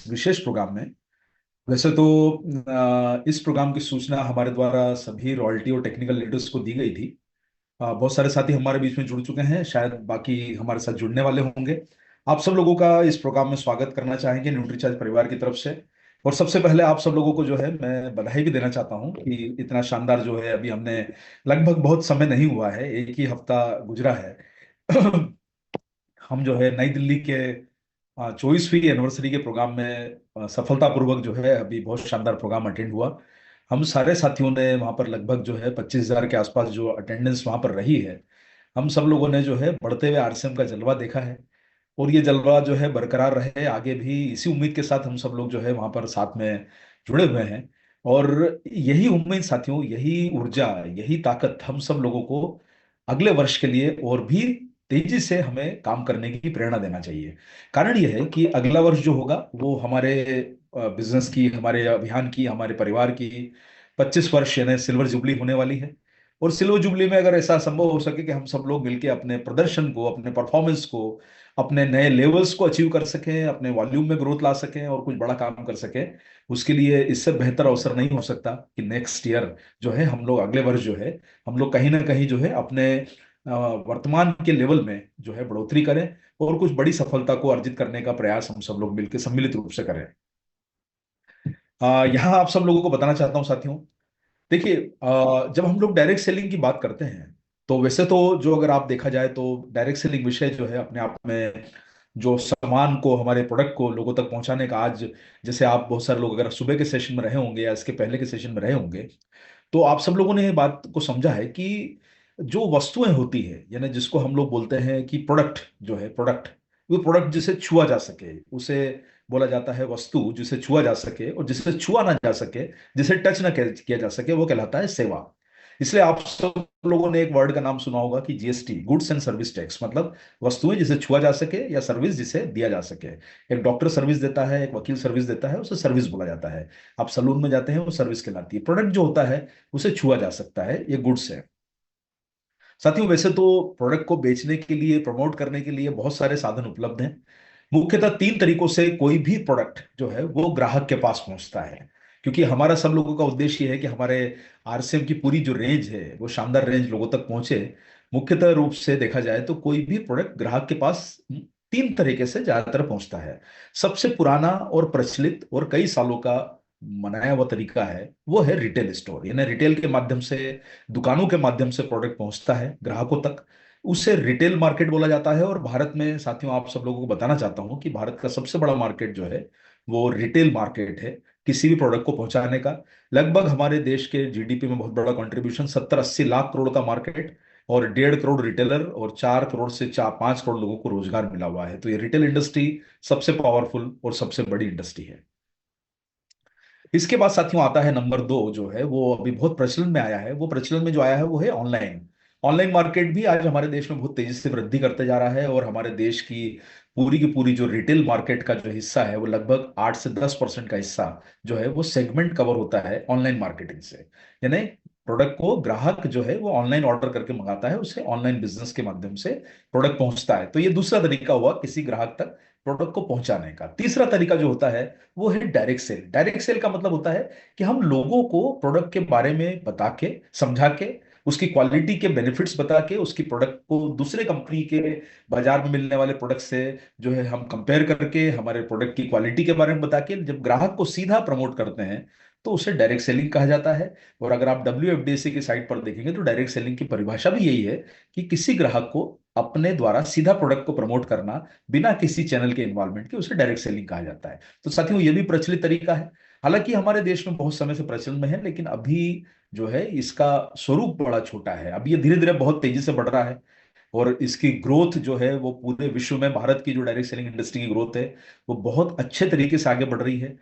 विशेष programme में। वैसे तो इस प्रोग्राम की सूचना हमारे द्वारा सभी रॉयल्टी और टेक्निकल लीडर्स को दी गई थी। बहुत सारे साथी हमारे बीच में जुड़ चुके हैं, शायद बाकी हमारे साथ जुड़ने वाले होंगे। आप सब लोगों का इस प्रोग्राम में स्वागत करना चाहेंगे न्यूट्रीचार्ज परिवार की तरफ से। और सबसे पहले आप सब लोगों को जो है मैं बधाई भी देना चाहता हूं कि इतना शानदार जो है अभी हमने लगभग बहुत समय नहीं हुआ है, एक ही हफ्ता गुजरा है। हम जो है नई दिल्ली के 24वीं एनिवर्सरी के प्रोग्राम में सफलतापूर्वक जो है अभी बहुत शानदार प्रोग्राम अटेंड हुआ। हम सारे साथियों ने वहाँ पर लगभग जो है 25,000 के आसपास जो अटेंडेंस वहाँ पर रही है। हम सब लोगों ने जो है बढ़ते हुए आरसीएम का जलवा देखा है। और ये जलवा जो है बरकरार रहे आगे भी, इसी उम्मीद के साथ हम सब लोग जो है वहाँ पर साथ में जुड़े हुए हैं। और यही उम्मीद साथियों, यही ऊर्जा, यही ताकत हम सब लोगों को अगले वर्ष के लिए और भी तेजी से हमें काम करने की प्रेरणा देना चाहिए। कारण यह है कि अगला वर्ष जो होगा वो हमारे बिजनेस की, हमारे अभियान की, हमारे परिवार की 25 वर्ष यानी सिल्वर जुबली होने वाली है। और सिल्वर जुबली में अगर ऐसा संभव हो सके कि हम सब लोग मिलकर अपने प्रदर्शन को, अपने परफॉर्मेंस को, अपने नए लेवल्स को अचीव कर सकें, अपने वॉल्यूम में ग्रोथ ला सकें और कुछ बड़ा काम कर सकें, उसके लिए इससे बेहतर अवसर नहीं हो सकता कि नेक्स्ट ईयर जो है हम लोग, अगले वर्ष जो है हम लोग कहीं ना कहीं जो है अपने वर्तमान के लेवल में जो है बढ़ोतरी करें और कुछ बड़ी सफलता को अर्जित करने का प्रयास हम सब लोग मिलकर सम्मिलित रूप से करें। यहाँ आप सब लोगों को बताना चाहता हूँ साथियों, देखिए, जब हम लोग डायरेक्ट सेलिंग की बात करते हैं तो वैसे तो जो अगर आप देखा जाए तो डायरेक्ट सेलिंग विषय जो है अपने आप में जो सामान को, हमारे प्रोडक्ट को लोगों तक पहुंचाने का, आज जैसे आप बहुत सारे लोग अगर सुबह के सेशन में रहे होंगे या इसके पहले के सेशन में रहे होंगे तो आप सब लोगों ने ये बात को समझा है कि जो वस्तुएं होती है यानी जिसको हम लोग बोलते हैं कि प्रोडक्ट जो है, प्रोडक्ट, वो प्रोडक्ट जिसे छुआ जा सके उसे बोला जाता है वस्तु, जिसे छुआ जा सके, और जिसे छुआ ना जा सके, जिसे टच ना किया जा सके, वो कहलाता है सेवा। इसलिए आप सब लोगों ने एक वर्ड का नाम सुना होगा कि GST, goods and service tax, मतलब वस्तुएं जिसे छुआ जा सके या सर्विस जिसे दिया जा सके। एक डॉक्टर सर्विस देता है, एक वकील सर्विस देता है, उसे सर्विस बोला जाता है। आप सलून में जाते हैं, वो सर्विस कहलाती है। प्रोडक्ट जो होता है उसे छुआ जा सकता है, ये गुड्स है। साथियों, वैसे तो प्रोडक्ट को बेचने के लिए, प्रमोट करने के लिए बहुत सारे साधन उपलब्ध हैं। मुख्यतः 3 तरीकों से कोई भी प्रोडक्ट जो है वो ग्राहक के पास पहुंचता है। क्योंकि हमारा सब लोगों का उद्देश्य ये है कि हमारे आरसीएम की पूरी जो रेंज है वो शानदार रेंज लोगों तक पहुंचे। मुख्यतः रूप से देखा जाए तो कोई भी प्रोडक्ट ग्राहक के पास 3 तरीके से ज्यादातर पहुंचता है। सबसे पुराना और प्रचलित और कई सालों का मनाया हुआ तरीका है वो है रिटेल स्टोर, यानी रिटेल के माध्यम से, दुकानों के माध्यम से प्रोडक्ट पहुंचता है ग्राहकों तक। उसे रिटेल मार्केट बोला जाता है। और भारत में साथियों आप सब लोगों को बताना चाहता हूं कि भारत का सबसे बड़ा मार्केट जो है वो रिटेल मार्केट है, किसी भी प्रोडक्ट को पहुंचाने का। लगभग हमारे देश के जीडीपी में बहुत बड़ा कंट्रीब्यूशन, 70-80 लाख करोड़ का मार्केट, और 1.5 करोड़ रिटेलर और 4 करोड़ से 5 करोड़ लोगों को रोजगार मिला हुआ है। तो ये रिटेल इंडस्ट्री सबसे पावरफुल और सबसे बड़ी इंडस्ट्री है। इसके बाद साथियों आता है नंबर 2, जो है वो अभी बहुत प्रचलन में आया है। वो प्रचलन में जो आया है वो है ऑनलाइन। ऑनलाइन मार्केट भी आज हमारे देश में बहुत तेजी से वृद्धि करते जा रहा है। और हमारे देश की पूरी जो रिटेल मार्केट का जो हिस्सा है वो लगभग 8 से 10% का हिस्सा जो है वो सेगमेंट कवर होता है ऑनलाइन मार्केटिंग से। यानी प्रोडक्ट को ग्राहक जो है वो ऑनलाइन ऑर्डर करके मंगाता है, उसे ऑनलाइन बिजनेस के माध्यम से प्रोडक्ट पहुंचता है। तो ये दूसरा तरीका हुआ किसी ग्राहक तक प्रोडक्ट को पहुंचाने का। तीसरा तरीका जो होता है वो है डायरेक्ट सेल। डायरेक्ट सेल का मतलब होता है कि हम लोगों को प्रोडक्ट के बारे में बता के, समझा के, उसकी क्वालिटी के बेनिफिट्स बता के, उसकी प्रोडक्ट को दूसरे कंपनी के बाजार में मिलने वाले प्रोडक्ट से जो है हम कंपेयर करके हमारे प्रोडक्ट की क्वालिटी के बारे में बता के जब ग्राहक को सीधा प्रमोट करते हैं तो उसे डायरेक्ट सेलिंग कहा जाता है। और अगर आप WFDC की साइट पर देखेंगे तो डायरेक्ट सेलिंग की परिभाषा भी यही है कि किसी ग्राहक को अपने द्वारा सीधा प्रोडक्ट को प्रमोट करना बिना किसी चैनल के इन्वॉल्वमेंट के, उसे डायरेक्ट सेलिंग कहा जाता है। तो साथियों ये भी प्रचलित तरीका है। हालांकि हमारे देश में बहुत समय से प्रचलन में है, लेकिन अभी जो है इसका स्वरूप बड़ा छोटा है। अभी ये धीरे धीरे बहुत तेजी से बढ़ रहा है। और इसकी ग्रोथ जो है वो पूरे विश्व में, भारत की जो डायरेक्ट सेलिंग इंडस्ट्री की ग्रोथ है वो बहुत अच्छे तरीके से आगे बढ़ रही है।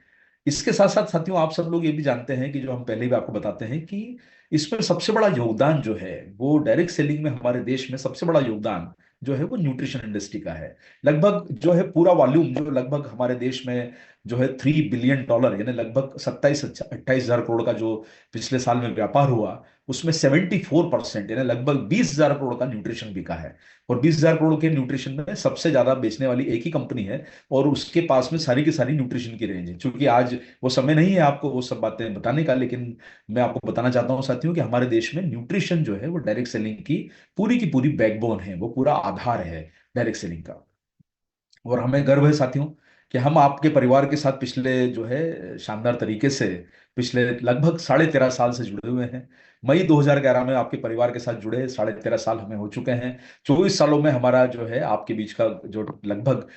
इसके साथ साथ साथियों आप सब लोग ये भी जानते हैं कि जो हम पहले भी आपको बताते हैं कि इसमें सबसे बड़ा योगदान जो है वो डायरेक्ट सेलिंग में, हमारे देश में सबसे बड़ा योगदान जो है वो न्यूट्रिशन इंडस्ट्री का है। लगभग जो है पूरा वॉल्यूम जो लगभग हमारे देश में जो है $3 बिलियन यानी लगभग 27-28 हजार करोड़ का जो पिछले साल में व्यापार हुआ, उसमें 74% यानी लगभग 20,000 करोड़ का न्यूट्रिशन बिका है। और 20,000 करोड़ के न्यूट्रिशन में सबसे ज्यादा बेचने वाली एक ही कंपनी है, और उसके पास में सारी की सारी न्यूट्रिशन की रेंज है। क्योंकि आज वो समय नहीं है आपको वो सब बातें बताने का, लेकिन मैं आपको बताना चाहता हूँ साथियों कि हमारे देश में न्यूट्रिशन जो है वो डायरेक्ट सेलिंग की पूरी बैकबोन है, वो पूरा आधार है डायरेक्ट सेलिंग का। और हमें गर्व है साथियों कि हम आपके परिवार के साथ पिछले जो है शानदार तरीके से पिछले लगभग 13.5 साल से जुड़े हुए हैं। मई 2011 में आपके परिवार के साथ जुड़े 13.5 साल हमें हो चुके हैं। 24 सालों में हमारा जो है आपके बीच का जो लगभग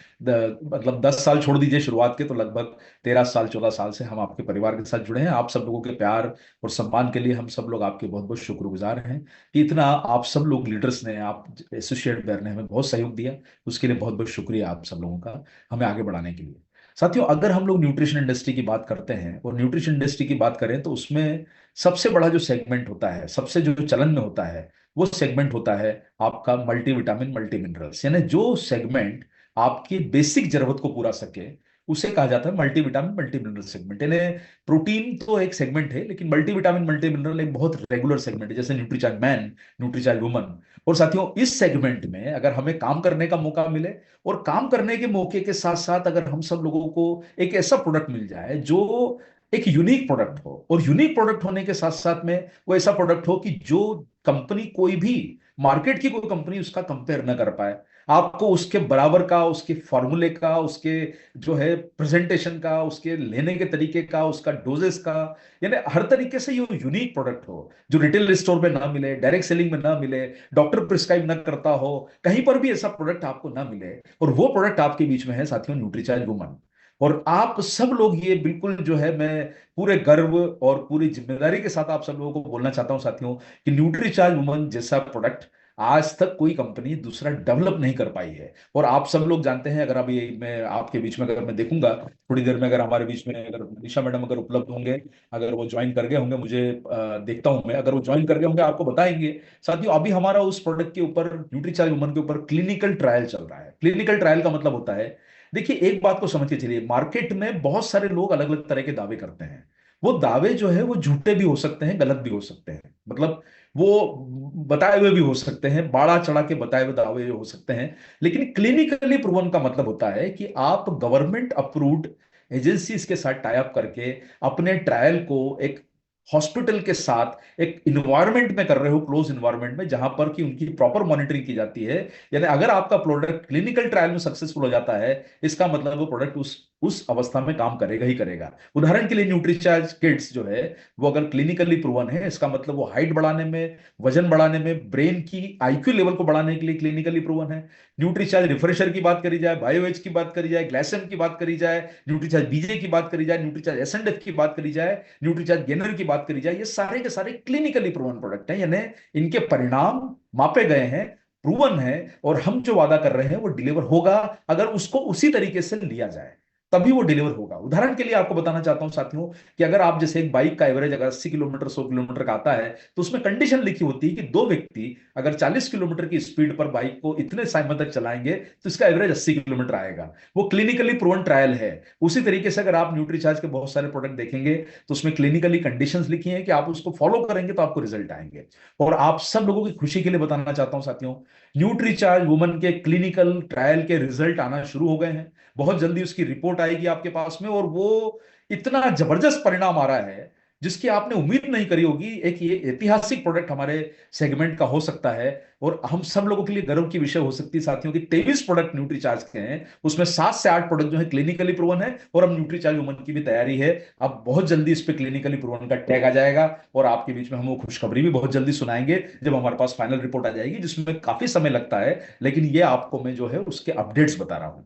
मतलब 10 साल छोड़ दीजिए शुरुआत के, तो लगभग 13 साल 14 साल से हम आपके परिवार के साथ जुड़े हैं। आप सब लोगों के प्यार और सम्मान के लिए हम सब लोग आपके बहुत बहुत शुक्रगुजार हैं कि इतना आप सब लोग लीडर्स ने, आप एसोसिएट मेयर ने हमें बहुत सहयोग दिया। उसके लिए बहुत बहुत शुक्रिया आप सब लोगों का हमें आगे बढ़ाने के लिए। साथियों, अगर हम लोग न्यूट्रिशन इंडस्ट्री की बात करते हैं और न्यूट्रिशन इंडस्ट्री की बात करें तो उसमें सबसे बड़ा जो सेगमेंट होता है, सबसे जो चलन में होता है, वो सेगमेंट होता है आपका मल्टीविटामिन मल्टी मिनरल्स। यानी जो सेगमेंट आपकी बेसिक जरूरत को पूरा सके उसे कहा जाता है मल्टीविटामिन मल्टी मिनरल सेगमेंट। यानी प्रोटीन तो एक सेगमेंट है, लेकिन मल्टीविटामिन मल्टी मिनरल एक बहुत रेगुलर सेगमेंट है, जैसे न्यूट्रीचार्ज मैन, न्यूट्रीचार्ज वुमन। और साथियों, इस सेगमेंट में अगर हमें काम करने का मौका मिले, और काम करने के मौके के साथ साथ अगर हम सब लोगों को एक ऐसा प्रोडक्ट मिल जाए जो एक यूनिक प्रोडक्ट हो, और यूनिक प्रोडक्ट होने के साथ साथ में वो ऐसा प्रोडक्ट हो कि जो कंपनी कोई भी, मार्केट की कोई कंपनी उसका कंपेयर न कर पाए, आपको उसके बराबर का, उसके फॉर्मूले का, उसके जो है प्रेजेंटेशन का, उसके लेने के तरीके का, उसका डोजेस का, यानी हर तरीके से ये यूनिक प्रोडक्ट हो जो रिटेल स्टोर में ना मिले, डायरेक्ट सेलिंग में ना मिले, डॉक्टर प्रिस्क्राइब ना करता हो, कहीं पर भी ऐसा प्रोडक्ट आपको ना मिले। और वो प्रोडक्ट आपके बीच में है साथियों, न्यूट्रीचार्ज वुमन। और आप सब लोग ये बिल्कुल जो है, मैं पूरे गर्व और पूरी जिम्मेदारी के साथ आप सब लोगों को बोलना चाहता हूं साथियों कि न्यूट्रीचार्ज वुमन जैसा प्रोडक्ट आज तक कोई कंपनी दूसरा डेवलप नहीं कर पाई है। और आप सब लोग जानते हैं, अगर अभी मैं आपके बीच में अगर मैं देखूंगा थोड़ी देर में, अगर हमारे बीच में अगर निशा मैडम अगर उपलब्ध होंगे, अगर वो ज्वाइन कर गए होंगे, मुझे देखता हूं मैं, अगर वो ज्वाइन कर गए होंगे आपको बताएंगे। साथियों, अभी हमारा उस प्रोडक्ट के ऊपर, न्यूट्रीचार्ज वुमन के ऊपर क्लिनिकल ट्रायल चल रहा है। क्लिनिकल ट्रायल का मतलब होता है, देखिए एक बात को समझ के चलिए, मार्केट में बहुत सारे लोग अलग अलग तरह के दावे करते हैं। वो दावे जो है वो झूठे भी हो सकते हैं, गलत भी हो सकते हैं, मतलब वो बताए हुए भी हो सकते हैं, बाड़ा चढ़ा के बताए हुए दावे हो सकते हैं। लेकिन क्लिनिकली प्रूवन का मतलब होता है कि आप गवर्नमेंट अप्रूव्ड एजेंसीज के साथ टाई अप करके अपने ट्रायल को एक हॉस्पिटल के साथ एक इन्वायरमेंट में कर रहे हो, क्लोज इन्वायरमेंट में, जहां पर कि उनकी प्रॉपर मॉनिटरिंग की जाती है। यानी अगर आपका प्रोडक्ट क्लिनिकल ट्रायल में सक्सेसफुल हो जाता है, इसका मतलब वो प्रोडक्ट उस अवस्था में काम करेगा ही करेगा। उदाहरण के लिए न्यूट्रीचार्ज किड्स जो है, वो अगर क्लिनिकली प्रूवन है, इसका मतलब वो हाइट बढ़ाने में, वजन बढ़ाने में, ब्रेन की आईक्यू लेवल को बढ़ाने के लिए क्लिनिकली प्रूवन है। न्यूट्रीचार्ज रिफ्रेशर की बात करी जाए, बायोएज की बात करी जाए, ग्लाइसेम की बात करी जाए, न्यूट्रीचार्ज बीजे की बात करी जाए, न्यूट्रीचार्ज एसएनएफ की बात करी जाए, न्यूट्रीचार्ज गेनर की बात करी जाए, ये सारे के सारे क्लिनिकली प्रूवन प्रोडक्ट हैं। यानी इनके परिणाम मापे गए हैं, प्रूवन है, और हम जो वादा कर रहे हैं वो डिलीवर होगा अगर उसको उसी तरीके से लिया जाए, तभी वो डिलीवर होगा। उदाहरण के लिए आपको बताना चाहता हूं साथियों कि अगर आप जैसे एक बाइक का एवरेज अगर 80 किलोमीटर 100 किलोमीटर का आता है, तो उसमें कंडीशन लिखी होती है कि दो व्यक्ति अगर 40 किलोमीटर की स्पीड पर बाइक को इतने समय तक चलाएंगे तो इसका एवरेज 80 किलोमीटर आएगा। वो क्लिनिकली प्रूवन ट्रायल है। उसी तरीके से अगर आप न्यूट्रीचार्ज के बहुत सारे प्रोडक्ट देखेंगे तो उसमें क्लिनिकली कंडीशंस लिखी हैं कि आप उसको फॉलो करेंगे तो आपको रिजल्ट आएंगे। और आप सब लोगों की खुशी के लिए बताना चाहता हूं साथियों, न्यूट्रीचार्ज वुमन के क्लिनिकल ट्रायल के रिजल्ट आना शुरू हो गए हैं। बहुत जल्दी उसकी रिपोर्ट आएगी आपके पास में, और वो इतना जबरदस्त परिणाम आ रहा है जिसकी आपने उम्मीद नहीं करी होगी। एक ये ऐतिहासिक प्रोडक्ट हमारे सेगमेंट का हो सकता है, और हम सब लोगों के लिए गर्व की विषय हो सकती है साथियों कि 23 प्रोडक्ट न्यूट्रीचार्ज के हैं, उसमें 7 से 8 प्रोडक्ट जो है क्लिनिकली प्रूवन है, और अब न्यूट्रीचार्ज वुमन की भी तैयारी है। अब बहुत जल्दी इस पे क्लिनिकली प्रूवन का टैग आ जाएगा, और आपके बीच में हम वो खुशखबरी भी बहुत जल्दी सुनाएंगे जब हमारे पास फाइनल रिपोर्ट आ जाएगी, जिसमें काफी समय लगता है, लेकिन ये आपको मैं जो है उसके अपडेट्स बता रहा हूं।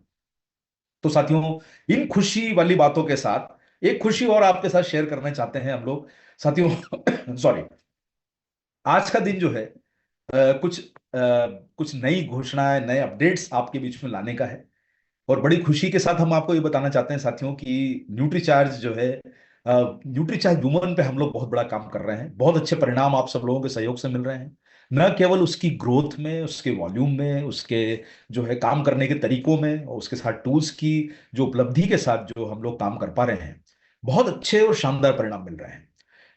तो साथियों, इन खुशी वाली बातों के साथ एक खुशी और आपके साथ शेयर करना चाहते हैं हम लोग साथियों। सॉरी, आज का दिन जो है कुछ नई घोषणाएं, नए अपडेट्स आपके बीच में लाने का है। और बड़ी खुशी के साथ हम आपको ये बताना चाहते हैं साथियों कि न्यूट्रीचार्ज जो है, न्यूट्रीचार्ज वुमन पे हम लोग बहुत बड़ा काम कर रहे हैं। बहुत अच्छे परिणाम आप सब लोगों के सहयोग से मिल रहे हैं, न केवल उसकी ग्रोथ में, उसके वॉल्यूम में, उसके जो है काम करने के तरीकों में, और उसके साथ टूल्स की जो उपलब्धि के साथ जो हम लोग काम कर पा रहे हैं, बहुत अच्छे और शानदार परिणाम मिल रहे हैं।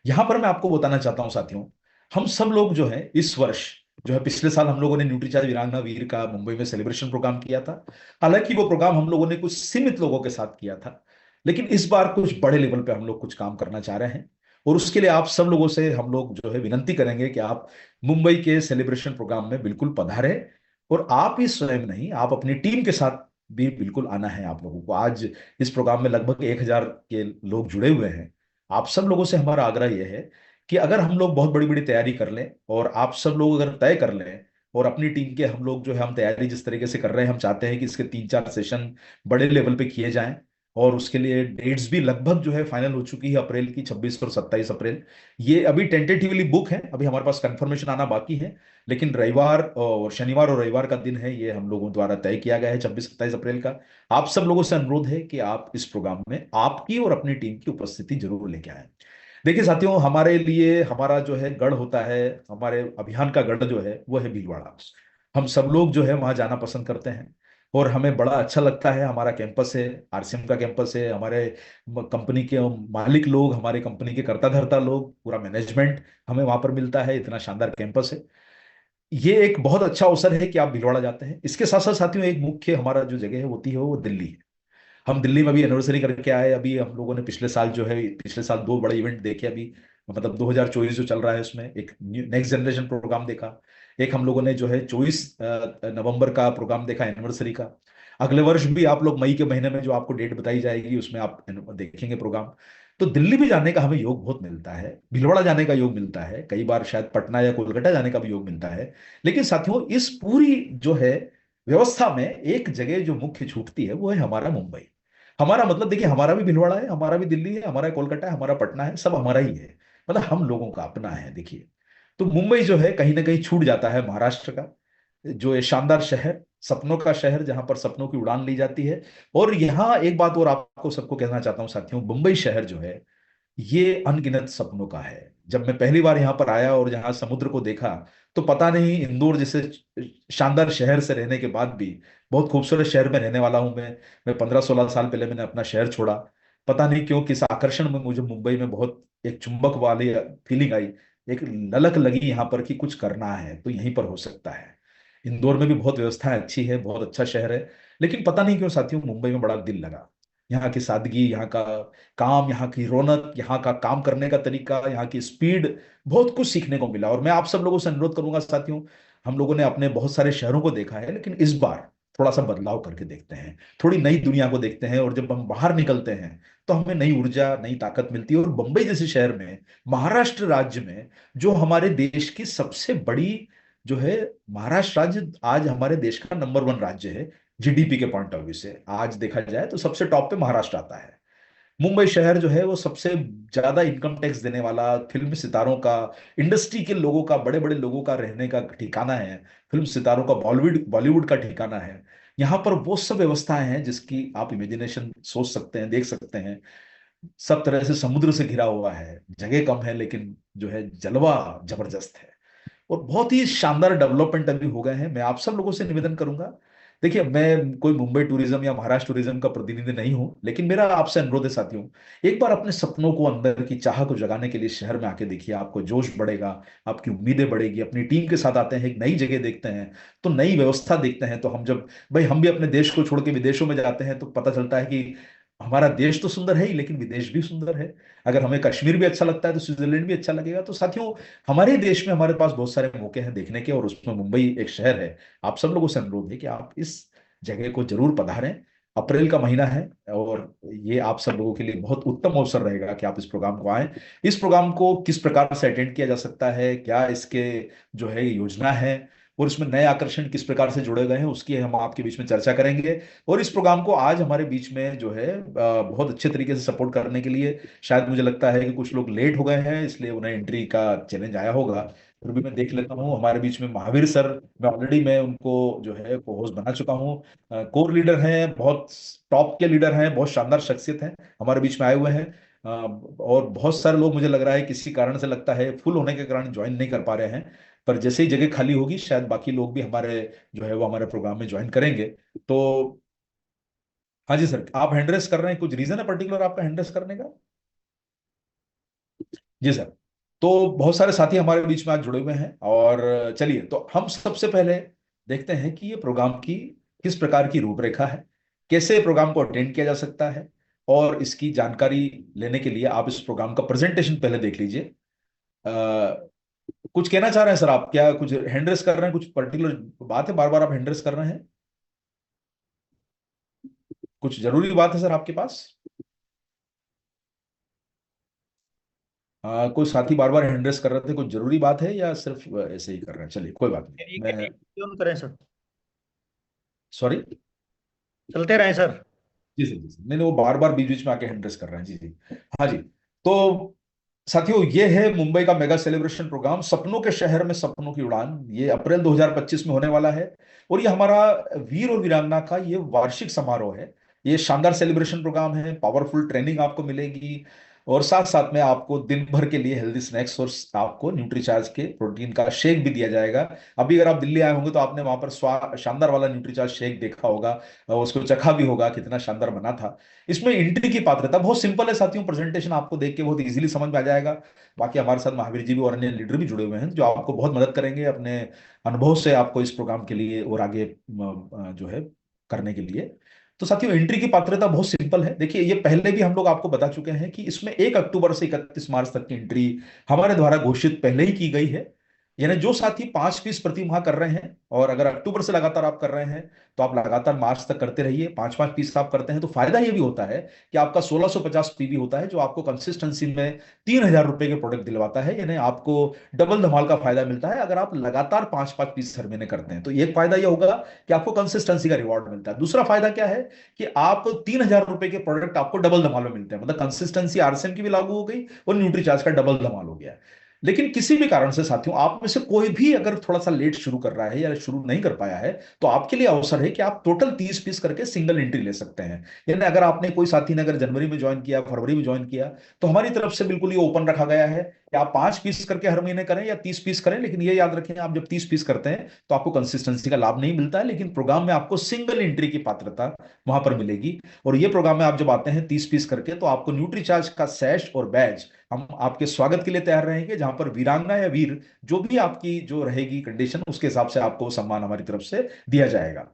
यहां पर मैं आपको बताना चाहता हूं साथियों, हम सब लोग जो है इस वर्ष जो है, पिछले साल हम लोगों ने न्यूट्रीचार्ज वीरांगना वीर का मुंबई में सेलिब्रेशन प्रोग्राम किया था। हालांकि वो प्रोग्राम हम लोगों ने कुछ सीमित लोगों के साथ किया था, लेकिन इस बार कुछ बड़े लेवल पे हम लोग कुछ काम करना चाह रहे हैं। और उसके लिए आप सब लोगों से हम लोग जो है विनती करेंगे कि आप मुंबई के सेलिब्रेशन प्रोग्राम में बिल्कुल पधारें। और आप ही स्वयं नहीं, आप अपनी टीम के साथ भी बिल्कुल आना है आप लोगों को। आज इस प्रोग्राम में लगभग 1,000 के लोग जुड़े हुए हैं। आप सब लोगों से हमारा आग्रह यह है कि अगर हम लोग बहुत बड़ी बड़ी तैयारी कर लें और आप सब लोग अगर तय कर लें, और अपनी टीम के हम लोग जो है हम तैयारी जिस तरीके से कर रहे हैं, हम चाहते हैं कि इसके 3-4 सेशन बड़े लेवल पे किए जाएं। और उसके लिए डेट्स भी लगभग जो है फाइनल हो चुकी है, अप्रैल की 26 और 27 अप्रैल। ये अभी टेंटेटिवली बुक है, अभी हमारे पास कंफर्मेशन आना बाकी है। लेकिन रविवार और शनिवार और रविवार का दिन है, ये हम लोगों द्वारा तय किया गया है, 26-27 अप्रैल का। आप सब लोगों से अनुरोध है कि आप इस प्रोग्राम में आपकी और अपनी टीम की उपस्थिति जरूर लेके आए। देखिए साथियों, हमारे लिए हमारा जो है गढ़ होता है, हमारे अभियान का गढ़ जो है वो है भीलवाड़ा। हम सब लोग जो है वहां जाना पसंद करते हैं और हमें बड़ा अच्छा लगता है। हमारा कैंपस है, आरसीएम का कैंपस है, हमारे कंपनी के मालिक लोग, हमारे कंपनी के कर्ता धर्ता लोग, पूरा मैनेजमेंट हमें वहां पर मिलता है। इतना शानदार कैंपस है। ये एक बहुत अच्छा अवसर है कि आप भीलवाड़ा जाते हैं। इसके साथ साथ साथियों, एक मुख्य हमारा जो जगह है होती है वो दिल्ली है। हम दिल्ली में अभी एनिवर्सरी करके आए। अभी हम लोगों ने पिछले साल जो है, पिछले साल दो बड़े इवेंट देखे अभी, मतलब 2024 जो चल रहा है उसमें एक नेक्स्ट जनरेशन प्रोग्राम देखा। एक हम लोगों ने जो है 24 नवंबर का प्रोग्राम देखा एनिवर्सरी का। अगले वर्ष भी आप लोग मई के महीने में जो आपको डेट बताई जाएगी उसमें आप देखेंगे प्रोग्राम। तो दिल्ली भी जाने का हमें योग बहुत मिलता है, भीलवाड़ा जाने का योग मिलता है, कई बार शायद पटना या कोलकाता जाने का भी योग मिलता है। लेकिन साथियों, इस पूरी जो है व्यवस्था में एक जगह जो मुख्य छूटती है वो है हमारा मुंबई। हमारा मतलब देखिए, हमारा भी भीलवाड़ा है, हमारा भी दिल्ली है, हमारा कोलकाता है, हमारा पटना है, सब हमारा ही है। मतलब हम लोगों का अपना है देखिए। तो मुंबई जो है कहीं ना कहीं छूट जाता है महाराष्ट्र का, जो ये शानदार शहर, सपनों का शहर, जहां पर सपनों की उड़ान ली जाती है। और यहाँ एक बात और आपको सबको कहना चाहता हूँ साथियों, मुंबई शहर जो है ये अनगिनत सपनों का है। जब मैं पहली बार यहाँ पर आया और जहाँ समुद्र को देखा, तो पता नहीं, इंदौर जैसे शानदार शहर से रहने के बाद भी, बहुत खूबसूरत शहर में रहने वाला हूँ मैं 15-16 साल पहले मैंने अपना शहर छोड़ा। पता नहीं क्यों, किस आकर्षण में मुझे मुंबई में बहुत एक चुंबक वाली फीलिंग आई। एक ललक लगी यहाँ पर कि कुछ करना है तो यहीं पर हो सकता है। इंदौर में भी बहुत व्यवस्थाएं अच्छी है, बहुत अच्छा शहर है। लेकिन पता नहीं क्यों साथियों, मुंबई में बड़ा दिल लगा। यहाँ की सादगी, यहाँ का काम, यहाँ की रौनक, यहाँ का काम करने का तरीका, यहाँ की स्पीड, बहुत कुछ सीखने को मिला। और मैं आप सब लोगों से अनुरोध करूंगा साथियों, हम लोगों ने अपने बहुत सारे शहरों को देखा है, लेकिन इस बार थोड़ा सा बदलाव करके देखते हैं, थोड़ी नई दुनिया को देखते हैं। और जब हम बाहर निकलते हैं तो हमें नई ऊर्जा, नई ताकत मिलती है। और मुंबई जैसे शहर में, महाराष्ट्र राज्य में, जो हमारे देश की सबसे बड़ी जो है, महाराष्ट्र राज्य आज हमारे देश का नंबर 1 राज्य है। जीडीपी के पॉइंट ऑफ व्यू से आज देखा जाए तो सबसे टॉप पे महाराष्ट्र आता है। मुंबई शहर जो है वो सबसे ज्यादा इनकम टैक्स देने वाला, फिल्म सितारों का, इंडस्ट्री के लोगों का, बड़े बड़े लोगों का रहने का ठिकाना है। फिल्म सितारों का बॉलीवुड बॉलीवुड का ठिकाना है। यहाँ पर वो सब व्यवस्थाएं हैं जिसकी आप इमेजिनेशन सोच सकते हैं, देख सकते हैं। सब तरह से समुद्र से घिरा हुआ है, जगह कम है लेकिन जो है जलवा जबरदस्त है। और बहुत ही शानदार डेवलपमेंट अभी हो गए हैं। मैं आप सब लोगों से निवेदन करूंगा, देखिए मैं कोई मुंबई टूरिज्म या महाराष्ट्र टूरिज्म का प्रतिनिधि नहीं हूं, लेकिन मेरा आपसे अनुरोध है साथियों, एक बार अपने सपनों को, अंदर की चाह को जगाने के लिए शहर में आके देखिए। आपको जोश बढ़ेगा, आपकी उम्मीदें बढ़ेगी। अपनी टीम के साथ आते हैं, एक नई जगह देखते हैं, तो नई व्यवस्था देखते हैं। तो हम जब भाई हम भी अपने देश को छोड़ के विदेशों में जाते हैं तो पता चलता है कि हमारा देश तो सुंदर है ही, लेकिन विदेश भी सुंदर है। अगर हमें कश्मीर भी अच्छा लगता है तो स्विट्जरलैंड भी अच्छा लगेगा। तो साथियों, हमारे देश में हमारे पास बहुत सारे मौके हैं देखने के, और उसमें मुंबई एक शहर है। आप सब लोगों से अनुरोध है कि आप इस जगह को जरूर पधारें। अप्रैल का महीना है और ये आप सब लोगों के लिए बहुत उत्तम अवसर रहेगा कि आप इस प्रोग्राम को आए। इस प्रोग्राम को किस प्रकार से अटेंड किया जा सकता है, क्या इसके जो है योजना है, और इसमें नए आकर्षण किस प्रकार से जुड़े गए हैं, उसकी हम आपके बीच में चर्चा करेंगे। और इस प्रोग्राम को आज हमारे बीच में जो है बहुत अच्छे तरीके से सपोर्ट करने के लिए, शायद मुझे लगता है कि कुछ लोग लेट हो गए हैं, इसलिए उन्हें एंट्री का चैलेंज आया होगा। फिर भी मैं देख लेता हूँ हमारे बीच में महावीर सर, मैं उनको जो है को होस्ट बना चुका हूँ। कोर लीडर हैं, बहुत टॉप के लीडर हैं, बहुत शानदार शख्सियत हैं, हमारे बीच में आए हुए हैं। और बहुत सारे लोग, मुझे लग रहा है किसी कारण से लगता है फुल होने के कारण ज्वाइन नहीं कर पा रहे हैं। पर जैसे ही जगह खाली होगी शायद बाकी लोग भी हमारे जो है वो हमारे प्रोग्राम में ज्वाइन करेंगे। तो हाँ जी सर, आप हैंड रेस कर रहे हैं, कुछ रीजन है पर्टिकुलर आपका हैंड रेस करने का? जी सर। तो बहुत सारे साथी हमारे बीच में आज जुड़े हुए हैं, और चलिए तो हम सबसे पहले देखते हैं कि ये प्रोग्राम की किस प्रकार की रूपरेखा है, कैसे प्रोग्राम को अटेंड किया जा सकता है। और इसकी जानकारी लेने के लिए आप इस प्रोग्राम का प्रेजेंटेशन पहले देख लीजिए। कुछ कहना चाह रहे हैं सर आप? क्या कुछ हैंड रेस कर रहे हैं? कुछ पर्टिकुलर बात है, बार बार आप हैंड रेस कर रहे हैं? कुछ जरूरी बात है सर आपके पास? कोई साथी बार बार हैंड रेस कर रहे थे, कुछ जरूरी बात है या सिर्फ ऐसे ही कर रहे हैं? चलिए कोई बात ठीक नहीं, है, मैं ठीक है, क्यों करें सर। सॉरी। चलते रहें सर। जी सर, जी सर, नहीं नहीं, वो बार बार बीच बीच में आके हैंड रेस कर रहे हैं। जी जी। हाँ जी। तो साथियों, ये है मुंबई का मेगा सेलिब्रेशन प्रोग्राम, सपनों के शहर में सपनों की उड़ान। ये अप्रैल 2025 में होने वाला है, और ये हमारा वीर और वीरांगना का ये वार्षिक समारोह है। ये शानदार सेलिब्रेशन प्रोग्राम है, पावरफुल ट्रेनिंग आपको मिलेगी, और साथ साथ में आपको दिन भर के लिए हेल्दी स्नैक्स और आपको न्यूट्रीचार्ज के प्रोटीन का शेक भी दिया जाएगा। अभी अगर आप दिल्ली आए होंगे तो आपने वहां पर शानदार वाला न्यूट्रीचार्ज शेक देखा होगा, और उसको चखा भी होगा, कितना शानदार बना था। इसमें एंट्री की पात्रता बहुत सिंपल है साथियों, प्रेजेंटेशन आपको देख के बहुत इजीली समझ में आ जाएगा। बाकी हमारे साथ महावीर जी भी और अन्य लीडर भी जुड़े हुए हैं जो आपको बहुत मदद करेंगे अपने अनुभव से आपको इस प्रोग्राम के लिए और आगे जो है करने के लिए। तो साथियों, एंट्री की पात्रता बहुत सिंपल है। देखिए, ये पहले भी हम लोग आपको बता चुके हैं कि इसमें 1 अक्टूबर से 31 मार्च तक की एंट्री हमारे द्वारा घोषित पहले ही की गई है। यानी जो साथी 5 फीस प्रति माह कर रहे हैं, और अगर अक्टूबर से लगातार आप कर रहे हैं, तो आप लगातार मार्च तक करते रहिए। 5 5 पीस आप करते हैं तो फायदा ये भी होता है कि आपका 1650 पीवी होता है, जो आपको कंसिस्टेंसी में 3,000 रुपए के प्रोडक्ट दिलवाता है। यानी आपको डबल धमाल का फायदा मिलता है अगर आप लगातार 5 5 पीस हर महीने करते हैं। तो एक फायदा यह होगा कि आपको कंसिस्टेंसी का रिवॉर्ड मिलता है। दूसरा फायदा क्या है कि आप 3,000 रुपए के प्रोडक्ट आपको डबल धमाल में मिलते हैं, मतलब कंसिस्टेंसी आरसीएम की भी लागू हो गई और न्यूट्रीचार्ज का डबल धमाल हो गया। लेकिन किसी भी कारण से साथियों, आप में से कोई भी अगर थोड़ा सा लेट शुरू कर रहा है या शुरू नहीं कर पाया है, तो आपके लिए अवसर है कि आप टोटल 30 पीस करके सिंगल एंट्री ले सकते हैं। यानी अगर आपने कोई साथी ने अगर जनवरी में ज्वाइन किया, फरवरी में ज्वाइन किया, तो हमारी तरफ से बिल्कुल ये ओपन रखा गया है कि आप 5 पीस करके हर महीने करें या 30 पीस करें। लेकिन ये याद रखें, आप जब 30 पीस करते हैं तो आपको कंसिस्टेंसी का लाभ नहीं मिलता है, लेकिन प्रोग्राम में आपको सिंगल एंट्री की पात्रता वहां पर मिलेगी। और ये प्रोग्राम में आप जब आते हैं 30 पीस करके, तो आपको न्यूट्रीचार्ज का सैश और बैज हम आपके स्वागत के लिए तैयार रहेंगे, जहां पर वीरांगना या वीर जो भी आपकी जो रहेगी कंडीशन, उसके हिसाब से आपको सम्मान हमारी तरफ से दिया जाएगा।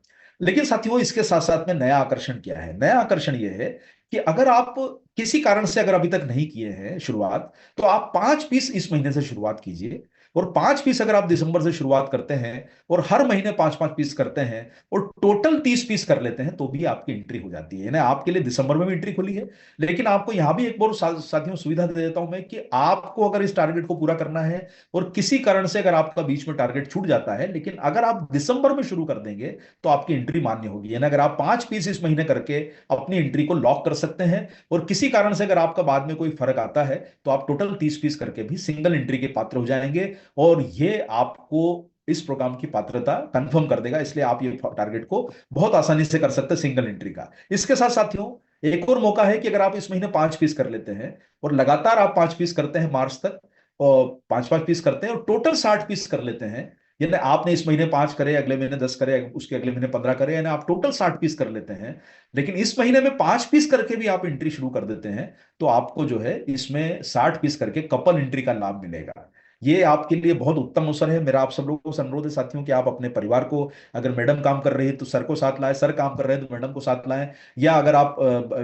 लेकिन साथियों, इसके साथ साथ में नया आकर्षण क्या है? नया आकर्षण यह है कि अगर आप किसी कारण से अगर अभी तक नहीं किए हैं शुरुआत, तो आप 5 पीस इस महीने से शुरुआत कीजिए। और 5 पीस अगर आप दिसंबर से शुरुआत करते हैं और हर महीने 5 5 पीस करते हैं और टोटल 30 पीस कर लेते हैं, तो भी आपकी एंट्री हो जाती है। यानी आपके लिए दिसंबर में भी एंट्री खुली है। लेकिन आपको यहां भी एक और साथियों सुविधा दे देता हूं मैं कि आपको अगर इस टारगेट को पूरा करना है और किसी कारण से अगर आपका बीच में टारगेट छूट जाता है, लेकिन अगर आप दिसंबर में शुरू कर देंगे, तो आपकी एंट्री मान्य होगी। यानी अगर आप 5 पीस इस महीने करके अपनी एंट्री को लॉक कर सकते हैं, और किसी कारण से अगर आपका बाद में कोई फर्क आता है, तो आप टोटल 30 पीस करके भी सिंगल एंट्री के पात्र हो जाएंगे। और ये आपको इस प्रोग्राम की पात्रता कंफर्म कर देगा। इसलिए आप ये टारगेट को बहुत आसानी से कर सकते हैं सिंगल एंट्री का। इसके साथ साथियों, एक और मौका है कि अगर आप इस महीने 5 पीस कर लेते हैं और लगातार आप 5 पीस करते हैं मार्च तक, और 5 5 पीस करते हैं और टोटल 60 पीस कर लेते हैं, यानी आपने इस महीने 5 करे, अगले महीने 10 करे, उसके अगले महीने 15 करे, यानी आप टोटल 60 पीस कर लेते हैं, लेकिन इस महीने में 5 पीस करके भी आप एंट्री शुरू कर देते हैं, तो आपको जो है इसमें 60 पीस करके कपल एंट्री का लाभ मिलेगा। ये आपके लिए बहुत उत्तम अवसर है। मेरा आप सब लोगों से अनुरोध है साथियों कि आप अपने परिवार को, अगर मैडम काम कर रही है तो सर को साथ लाएं, सर काम कर रहे हैं तो मैडम को साथ लाएं, या अगर आप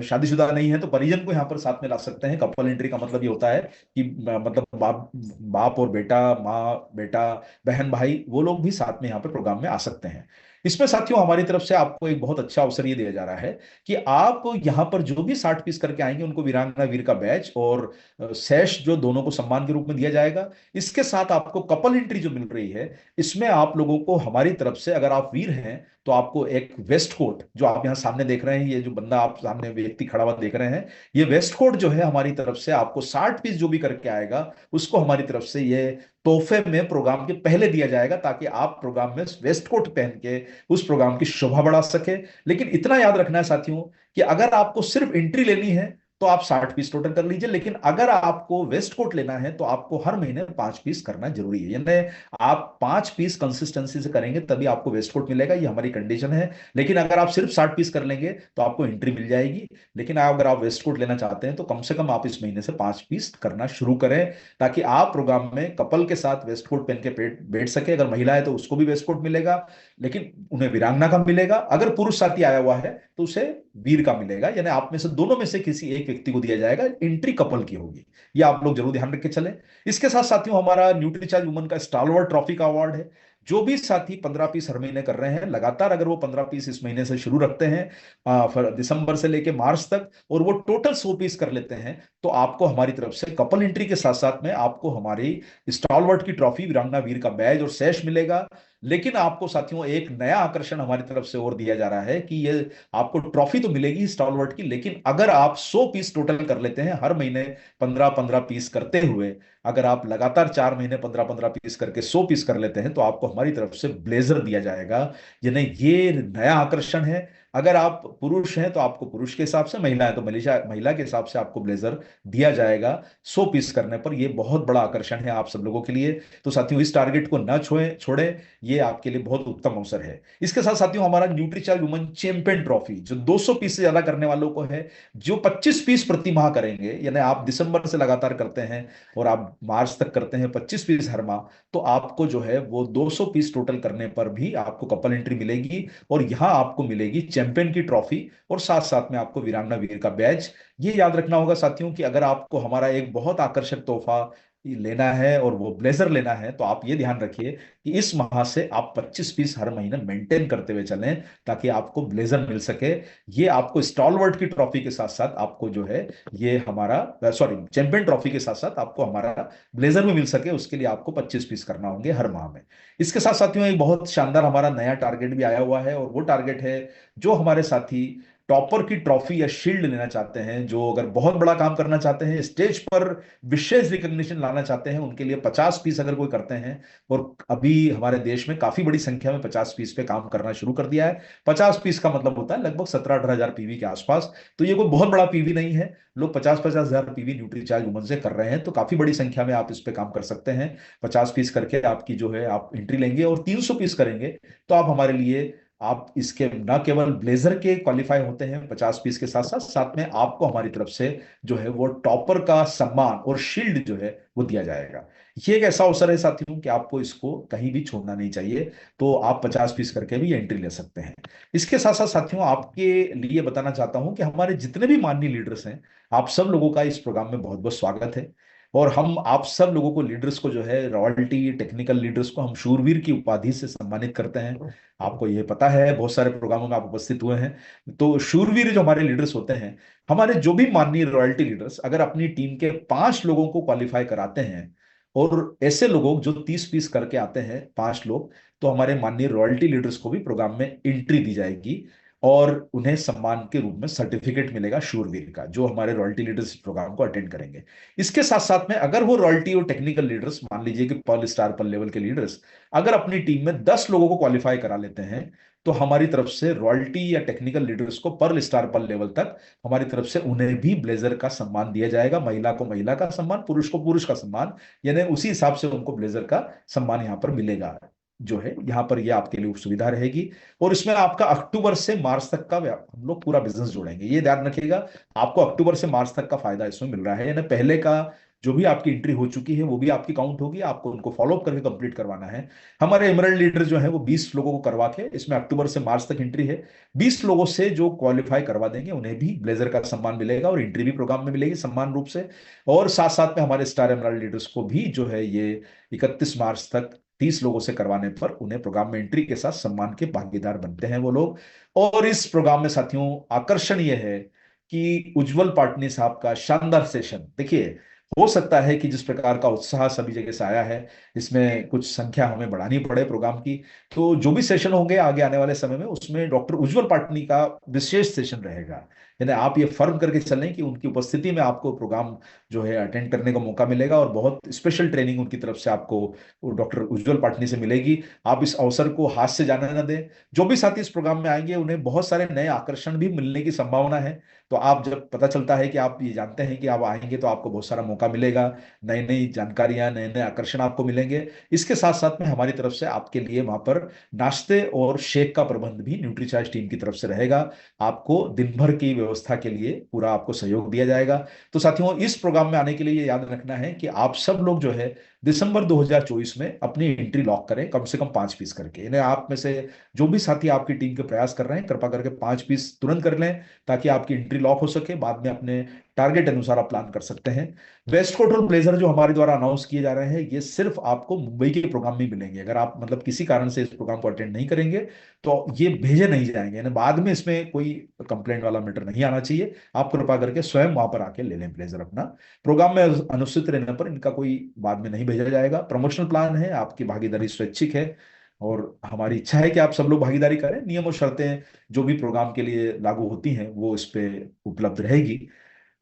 शादीशुदा नहीं है तो परिजन को यहाँ पर साथ में ला सकते हैं। कपल एंट्री का मतलब ये होता है कि मतलब बाप बाप और बेटा, माँ बेटा, बहन भाई, वो लोग भी साथ में यहाँ पर प्रोग्राम में आ सकते हैं। इसमें साथियों, हमारी तरफ से आपको एक बहुत अच्छा अवसर ये दिया जा रहा है कि आप यहाँ पर जो भी 60 पीस करके आएंगे, उनको वीरांगना वीर का बैच और सैश जो दोनों को सम्मान के रूप में दिया जाएगा। इसके साथ आपको कपल एंट्री जो मिल रही है, इसमें आप लोगों को हमारी तरफ से, अगर आप वीर हैं तो आपको एक वेस्ट कोट, जो आप यहाँ सामने देख रहे हैं, ये जो बंदा आप सामने व्यक्ति खड़ा हुआ देख रहे हैं, ये वेस्ट कोट जो है हमारी तरफ से आपको 60 पीस जो भी करके आएगा, उसको हमारी तरफ से ये तोहफे में प्रोग्राम के पहले दिया जाएगा, ताकि आप प्रोग्राम में वेस्ट कोट पहन के उस प्रोग्राम की शोभा बढ़ा सके। लेकिन इतना याद रखना है साथियों कि अगर आपको सिर्फ एंट्री लेनी है, तो आप 60 पीस टोटल कर लीजिए। लेकिन अगर आपको वेस्ट कोट लेना है तो आपको हर महीने 5 पीस करना जरूरी है, यानी आप 5 पीस कंसिस्टेंसी से करेंगे तभी आपको वेस्ट कोट मिलेगा, ये हमारी कंडीशन है। लेकिन अगर आप सिर्फ 60 पीस कर लेंगे तो आपको एंट्री मिल जाएगी। लेकिन अगर आप वेस्ट कोट लेना चाहते हैं तो कम से कम आप इस महीने से 5 पीस करना शुरू करें, ताकि आप प्रोग्राम में कपल के साथ वेस्ट कोट पहन के बैठ सके। अगर महिला है तो उसको भी वेस्ट कोट मिलेगा, लेकिन उन्हें वीरांगना का मिलेगा। अगर पुरुष साथी आया हुआ है तो उसे वीर का मिलेगा, यानी आप में से दोनों में से किसी एक व्यक्ति को दिया जाएगा। एंट्री कपल की होगी, ये आप लोग जरूर ध्यान रख के चलें। इसके साथ साथियों, हमारा न्यूट्रीचार्ज वुमन का स्टालवर्ट ट्रॉफी का अवार्ड है। जो भी साथी 15 पीस हर महीने कर रहे हैं लगातार, अगर वो 15 पीस इस महीने से शुरू रखते हैं दिसंबर से लेके मार्च तक, और वो टोटल 100 पीस कर लेते हैं, तो आपको हमारी तरफ से कपल एंट्री के साथ साथ में आपको हमारी स्टालवर्ट की ट्रॉफी, वीरांगना वीर का बैज और सैश मिलेगा। लेकिन आपको साथियों एक नया आकर्षण हमारी तरफ से और दिया जा रहा है कि ये आपको ट्रॉफी तो मिलेगी स्टॉलवर्ट की, लेकिन अगर आप 100 पीस टोटल कर लेते हैं हर महीने 15-15 पीस करते हुए, अगर आप लगातार 4 महीने 15-15 पीस करके 100 पीस कर लेते हैं, तो आपको हमारी तरफ से ब्लेजर दिया जाएगा। यानी ये नया आकर्षण है। अगर आप पुरुष हैं तो आपको पुरुष के हिसाब से, महिला है तो महिला महिला के हिसाब से आपको ब्लेजर दिया जाएगा 100 पीस करने पर। यह बहुत बड़ा आकर्षण है आप सब लोगों के लिए। तो साथियों, इस टारगेट को न छोड़ें, ये आपके लिए बहुत उत्तम अवसर है। इसके साथ साथियों, हमारा न्यूट्रीचार्ज वुमन चैंपियन ट्रॉफी जो 200 पीस से ज्यादा करने वालों को है, जो 25 पीस प्रति माह करेंगे, यानी आप दिसंबर से लगातार करते हैं और आप मार्च तक करते हैं 25 पीस हर माह, तो आपको जो है वो 200 पीस टोटल करने पर भी आपको कपल एंट्री मिलेगी, और यहां आपको मिलेगी चैंपियन की ट्रॉफी, और साथ साथ में आपको वीरांगना वीर का बैच। ये याद रखना होगा साथियों कि अगर आपको हमारा एक बहुत आकर्षक तोहफा लेना है और वो ब्लेजर लेना है, तो आप ये ध्यान रखिए कि इस माह से आप 25 पीस हर महीने मेंटेन करते हुए चलें, ताकि आपको ब्लेजर मिल सके। ये आपको स्टॉलवर्ट की ट्रॉफी के साथ साथ आपको जो है ये हमारा सॉरी चैंपियन ट्रॉफी के साथ साथ आपको हमारा ब्लेजर भी मिल सके, उसके लिए आपको 25 पीस करना होंगे हर माह में। इसके साथ साथियों, एक बहुत शानदार हमारा नया टारगेट भी आया हुआ है, और वो टारगेट है जो हमारे साथी टॉपर की ट्रॉफी या शील्ड लेना चाहते हैं, जो अगर बहुत बड़ा काम करना चाहते हैं, स्टेज पर विशेष रिकॉग्निशन लाना चाहते हैं, उनके लिए 50 पीस अगर कोई करते हैं, और अभी हमारे देश में काफी बड़ी संख्या में 50 पीस पे काम करना शुरू कर दिया है। 50 पीस का मतलब होता है लगभग 17-18 हजार पीवी के आसपास। तो ये कोई बहुत बड़ा पीवी नहीं है, लोग 50-50 हजार पीवी न्यूट्रीचार्ज वुमन से कर रहे हैं, तो काफी बड़ी संख्या में आप इस पे काम कर सकते हैं। 50 पीस करके आपकी जो है आप एंट्री लेंगे, और 300 पीस करेंगे तो आप हमारे लिए, आप इसके न केवल ब्लेजर के क्वालिफाई होते हैं 50 पीस के साथ साथ, साथ में आपको हमारी तरफ से जो है वो टॉपर का सम्मान और शील्ड जो है वो दिया जाएगा। ये एक ऐसा अवसर है साथियों कि आपको इसको कहीं भी छोड़ना नहीं चाहिए। तो आप 50 पीस करके भी एंट्री ले सकते हैं। इसके साथ साथ साथियों, आपके लिए बताना चाहता हूं कि हमारे जितने भी माननीय लीडर्स हैं, आप सब लोगों का इस प्रोग्राम में बहुत बहुत स्वागत है। और हम आप सब लोगों को, लीडर्स को जो है रॉयल्टी टेक्निकल लीडर्स को हम शूरवीर की उपाधि से सम्मानित करते हैं। आपको ये पता है, बहुत सारे प्रोग्रामों में आप उपस्थित हुए हैं। तो शूरवीर जो हमारे लीडर्स होते हैं, हमारे जो भी माननीय रॉयल्टी लीडर्स अगर अपनी टीम के 5 लोगों को क्वालिफाई कराते हैं, और ऐसे लोगों जो 30 पीस करके आते हैं 5 लोग, तो हमारे माननीय रॉयल्टी लीडर्स को भी प्रोग्राम में एंट्री दी जाएगी, और उन्हें सम्मान के रूप में सर्टिफिकेट मिलेगा शूरवीर का, जो हमारे रॉयल्टी लीडर्स प्रोग्राम को अटेंड करेंगे। इसके साथ साथ में अगर वो रॉयल्टी और टेक्निकल लीडर्स, मान लीजिए कि पर्ल स्टार पर लेवल के लीडर्स अगर अपनी टीम में 10 लोगों को क्वालिफाई करा लेते हैं, तो हमारी तरफ से रॉयल्टी या टेक्निकल लीडर्स को पर्ल स्टार पर लेवल तक हमारी तरफ से उन्हें भी ब्लेजर का सम्मान दिया जाएगा। महिला को महिला का सम्मान, पुरुष को पुरुष का सम्मान, यानी उसी हिसाब से उनको ब्लेजर का सम्मान यहाँ पर मिलेगा, जो है यहाँ पर यह आपके लिए सुविधा रहेगी। और इसमें आपका अक्टूबर से मार्च तक का हम लोग पूरा बिजनेस जोड़ेंगे, ये ध्यान रखिएगा। आपको अक्टूबर से मार्च तक का फायदा इसमें मिल रहा है, यानी पहले का जो भी आपकी एंट्री हो चुकी है वो भी आपकी काउंट होगी, आपको उनको फॉलोअप करके कंप्लीट करवाना है। हमारे एमरल्ड लीडर जो है वो 20 लोगों को करवा के, इसमें अक्टूबर से मार्च तक एंट्री है, 20 लोगों से जो क्वालिफाई करवा देंगे उन्हें भी ब्लेजर का सम्मान मिलेगा, और एंट्री भी प्रोग्राम में मिलेगी सम्मान रूप से। और साथ साथ में हमारे स्टार एमरल्ड लीडर्स को भी जो है ये 31 मार्च तक 30 लोगों से करवाने पर उन्हें प्रोग्राम में एंट्री के साथ सम्मान के भागीदार बनते हैं वो लोग। और इस प्रोग्राम में साथियों आकर्षण ये है कि उज्जवल पाटनी साहब का शानदार सेशन देखिए। हो सकता है कि जिस प्रकार का उत्साह सभी जगह से आया है, इसमें कुछ संख्या हमें बढ़ानी पड़े प्रोग्राम की। तो जो भी सेशन होंगे आगे आने वाले समय में, उसमें डॉक्टर उज्जवल पाटनी का विशेष सेशन रहेगा। यानी आप ये फर्म करके चलें कि उनकी उपस्थिति में आपको प्रोग्राम जो है अटेंड करने का मौका मिलेगा, और बहुत स्पेशल ट्रेनिंग उनकी तरफ से आपको डॉक्टर उज्जवल पाटनी से मिलेगी। आप इस अवसर को हाथ से जाने न दें। जो भी साथी इस प्रोग्राम में आएंगे उन्हें बहुत सारे नए आकर्षण भी मिलने की संभावना है। तो आप जब पता चलता है कि आप ये जानते हैं कि आप आएंगे तो आपको बहुत सारा मौका मिलेगा, नई नई जानकारियां, नए नए आकर्षण आपको मिलेंगे। इसके साथ साथ में हमारी तरफ से आपके लिए वहां पर नाश्ते और शेक का प्रबंध भी न्यूट्रीचार्ज टीम की तरफ से रहेगा। आपको दिन भर की व्यवस्था के लिए पूरा आपको सहयोग दिया जाएगा। तो साथियों, इस प्रोग्राम में आने के लिए ये याद रखना है कि आप सब लोग जो है दिसंबर 2024 में अपनी एंट्री लॉक करें, कम से कम 5 पीस करके। इन्हें आप में से जो भी साथी आपकी टीम के प्रयास कर रहे हैं, कृपा करके 5 पीस तुरंत कर लें, ताकि आपकी एंट्री लॉक हो सके। बाद में अपने टारगेट अनुसार आप प्लान कर सकते हैं। वेस्ट कोट और ब्लेजर जो हमारे द्वारा अनाउंस किए जा रहे हैं, ये सिर्फ आपको मुंबई के प्रोग्राम में मिलेंगे। अगर आप मतलब किसी कारण से इस प्रोग्राम को अटेंड नहीं करेंगे तो ये भेजे नहीं जाएंगे, यानी बाद में इसमें कोई कंप्लेंट वाला मैटर नहीं आना चाहिए। आप कृपा करके स्वयं वहां पर आके ले लें ब्लेजर अपना। प्रोग्राम में अनुपस्थित रहने पर इनका कोई बाद में नहीं भेजा जाएगा। प्रमोशनल प्लान है, आपकी भागीदारी स्वैच्छिक है और हमारी इच्छा है कि आप सब लोग भागीदारी करें। नियम और शर्तें जो भी प्रोग्राम के लिए लागू होती हैं वो इस पे उपलब्ध रहेगी।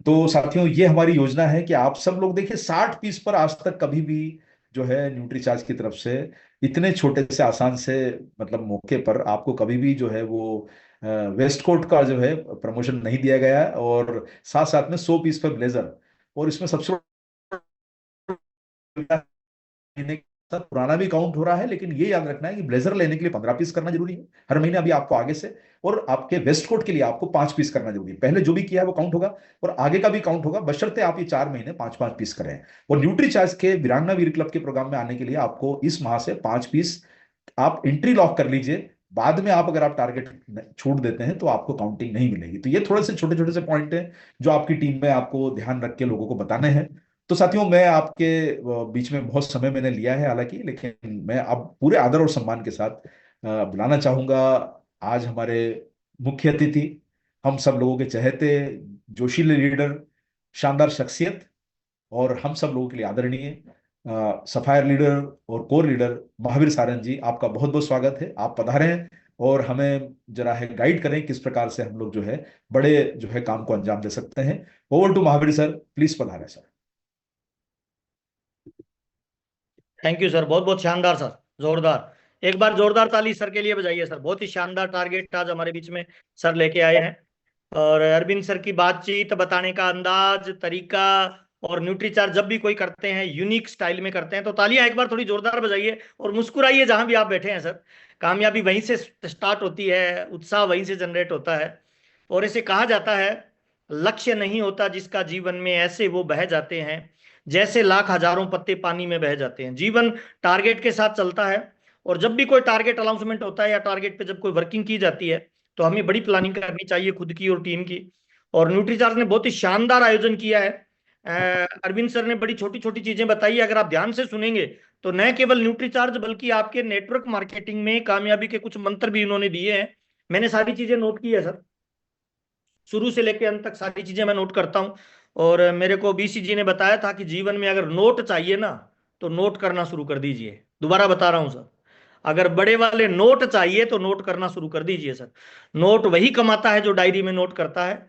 तो साथियों, ये हमारी योजना है कि आप सब लोग देखिए, 60 पीस पर आज तक कभी भी जो है न्यूट्रीचार्ज की तरफ से इतने छोटे से आसान से मतलब मौके पर आपको कभी भी जो है वो वेस्ट कोट का जो है प्रमोशन नहीं दिया गया है। और साथ साथ में 100 पीस पर ब्लेजर, और इसमें सबसे महीने के साथ पुराना भी काउंट हो रहा है। लेकिन ये याद रखना है कि ब्लेजर लेने के लिए 15 पीस करना जरूरी है हर महीने अभी आपको आगे से, और आपके वेस्ट कोट के लिए आपको 5 पीस करना जरूरी है। पहले जो भी किया है वो काउंट होगा और आगे का भी काउंट होगा, बशर्ते आप ये 4 महीने 5-5 पीस करें। और न्यूट्री चार्ज के वीरांगना वीर क्लब के प्रोग्राम में आने के लिए आपको इस माह से 5 पीस आप एंट्री लॉक कर लीजिए। बाद में आप अगर आप टारगेट छूट देते हैं तो आपको काउंटिंग नहीं मिलेगी। तो ये थोड़े से छोटे छोटे से पॉइंट हैं जो आपकी टीम में आपको ध्यान रख के लोगों को बताने हैं। तो साथियों, मैं आपके बीच में बहुत समय मैंने लिया है हालांकि, लेकिन मैं अब पूरे आदर और सम्मान के साथ बुलाना चाहूंगा आज हमारे मुख्य अतिथि, हम सब लोगों के चहेते जोशीले लीडर, शानदार शख्सियत और हम सब लोगों के लिए आदरणीय सफायर लीडर और कोर लीडर महावीर सारंग जी। आपका बहुत बहुत स्वागत है, आप पधारें और हमें जरा है गाइड करें किस प्रकार से हम लोग जो है बड़े जो है काम को अंजाम दे सकते हैं। Over to Mahavir sir, please पधारें सर। थैंक यू सर, बहुत बहुत शानदार सर, जोरदार। एक बार जोरदार ताली सर के लिए बजाइए सर, बहुत ही शानदार टारगेट आज हमारे बीच में सर लेके आए हैं। और अरविंद सर की बातचीत, बताने का अंदाज, तरीका, और न्यूट्रीचार्ज जब भी कोई करते हैं यूनिक स्टाइल में करते हैं, तो तालियां एक बार थोड़ी जोरदार बजाइए और मुस्कुराइए जहां भी आप बैठे हैं सर। कामयाबी वहीं से स्टार्ट होती है, उत्साह वहीं से जनरेट होता है। और इसे कहा जाता है, लक्ष्य नहीं होता जिसका जीवन में, ऐसे वो बह जाते हैं जैसे लाख हजारों पत्ते पानी में बह जाते हैं। जीवन टारगेट के साथ चलता है, और जब भी कोई टारगेट अनाउंसमेंट होता है या टारगेट पे जब कोई वर्किंग की जाती है, तो हमें बड़ी प्लानिंग करनी चाहिए खुद की और टीम की। और न्यूट्रीचार्ज ने बहुत ही शानदार आयोजन किया है। अरविंद सर ने बड़ी छोटी छोटी चीजें बताई, अगर आप ध्यान से सुनेंगे तो न केवल न्यूट्रीचार्ज बल्कि आपके नेटवर्क मार्केटिंग में कामयाबी के कुछ मंत्र भी उन्होंने दिए हैं। मैंने सारी चीजें नोट की है सर, शुरू से लेकर अंत तक सारी चीजें मैं नोट करता हूँ। और मेरे को बीसी जी ने बताया था कि जीवन में अगर नोट चाहिए ना, तो नोट करना शुरू कर दीजिए। दोबारा बता रहा हूं सर, अगर बड़े वाले नोट चाहिए तो नोट करना शुरू कर दीजिए सर। नोट वही कमाता है जो डायरी में नोट करता है।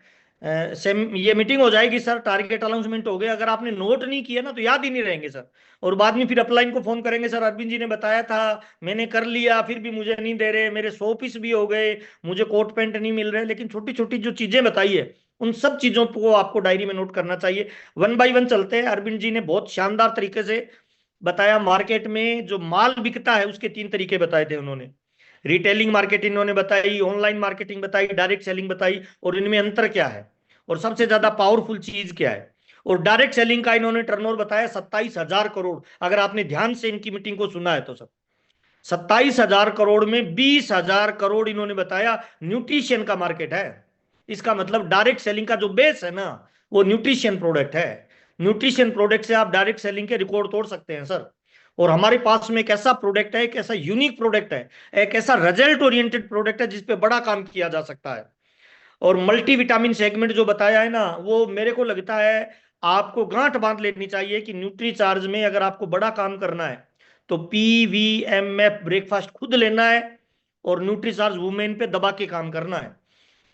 सेम ये मीटिंग हो जाएगी सर, टारगेट अनाउंसमेंट हो गए, अगर आपने नोट नहीं किया ना तो याद ही नहीं रहेंगे सर। और बाद में फिर अपलाइन को फोन करेंगे, सर अरविंद जी ने बताया था, मैंने कर लिया, फिर भी मुझे नहीं दे रहे, मेरे 100 पीस भी हो गए, मुझे कोट पैंट नहीं मिल रहे। लेकिन छोटी छोटी जो चीजें बताई है, उन सब चीजों को आपको डायरी में नोट करना चाहिए। वन बाय वन चलते हैं। अरविंद जी ने बहुत शानदार तरीके से बताया, मार्केट में जो माल बिकता है उसके 3 तरीके बताए थे उन्होंने। रिटेलिंग मार्केटिंग उन्होंने बताई, ऑनलाइन मार्केटिंग बताई, डायरेक्ट सेलिंग बताई, और इनमें अंतर क्या है और सबसे ज्यादा पावरफुल चीज क्या है। और डायरेक्ट सेलिंग का इन्होंने टर्नओवर बताया 27,000 करोड़। अगर आपने ध्यान से इनकी मीटिंग को सुना है तो सब 27,000 करोड़ में 20,000 करोड़ इन्होंने बताया न्यूट्रिशन का मार्केट है। इसका मतलब डायरेक्ट सेलिंग का जो बेस है ना, वो न्यूट्रिशन प्रोडक्ट है। न्यूट्रिशन प्रोडक्ट से आप डायरेक्ट सेलिंग के रिकॉर्ड तोड़ सकते हैं सर। और हमारे पास में एक ऐसा प्रोडक्ट है, एक ऐसा यूनिक प्रोडक्ट है, एक ऐसा रिजल्ट ओरिएंटेड प्रोडक्ट है जिसपे बड़ा काम किया जा सकता है। और मल्टी विटामिन सेगमेंट जो बताया है ना, वो मेरे को लगता है आपको गांठ बांध लेनी चाहिए कि न्यूट्री चार्ज में अगर आपको बड़ा काम करना है तो PVMF ब्रेकफास्ट खुद लेना है, और न्यूट्री चार्ज वुमेन पे दबा के काम करना है।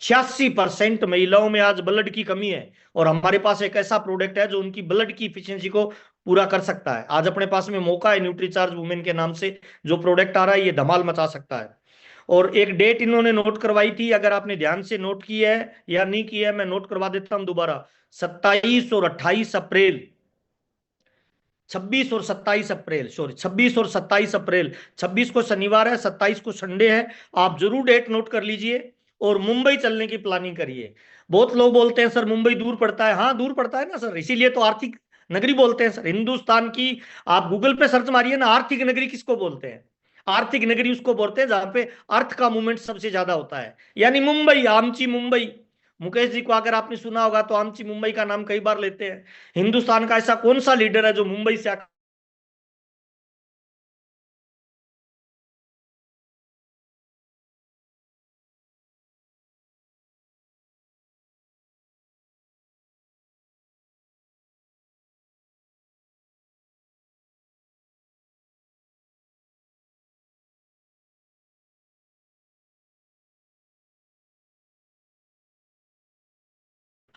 86% महिलाओं में आज ब्लड की कमी है, और हमारे पास एक ऐसा प्रोडक्ट है जो उनकी ब्लड की इफिशियंसी को पूरा कर सकता है। आज अपने पास में मौका है, न्यूट्री चार्ज वुमेन के नाम से जो प्रोडक्ट आ रहा है, ये धमाल मचा सकता है। और एक डेट इन्होंने नोट करवाई थी, अगर आपने ध्यान से नोट किया है या नहीं किया है, मैं नोट करवा देता हूं दोबारा। 27 और 28 अप्रैल, 26 और 27 अप्रैल, सॉरी 26 और 27 अप्रैल। 26 को शनिवार है, 27 को संडे है। आप जरूर डेट नोट कर लीजिए और मुंबई चलने की प्लानिंग करिए। बहुत लोग बोलते हैं सर मुंबई दूर पड़ता है। हाँ दूर पड़ता है ना सर, इसीलिए तो आर्थिक नगरी बोलते हैं सर हिंदुस्तान की। आप गूगल पे सर्च मारिए ना, आर्थिक नगरी किसको बोलते हैं? आर्थिक नगरी उसको बोलते हैं जहां पे अर्थ का मूवमेंट सबसे ज्यादा होता है, यानी मुंबई, आमची मुंबई। मुकेश जी को अगर आपने सुना होगा तो आमची मुंबई का नाम कई बार लेते हैं। हिंदुस्तान का ऐसा कौन सा लीडर है जो मुंबई से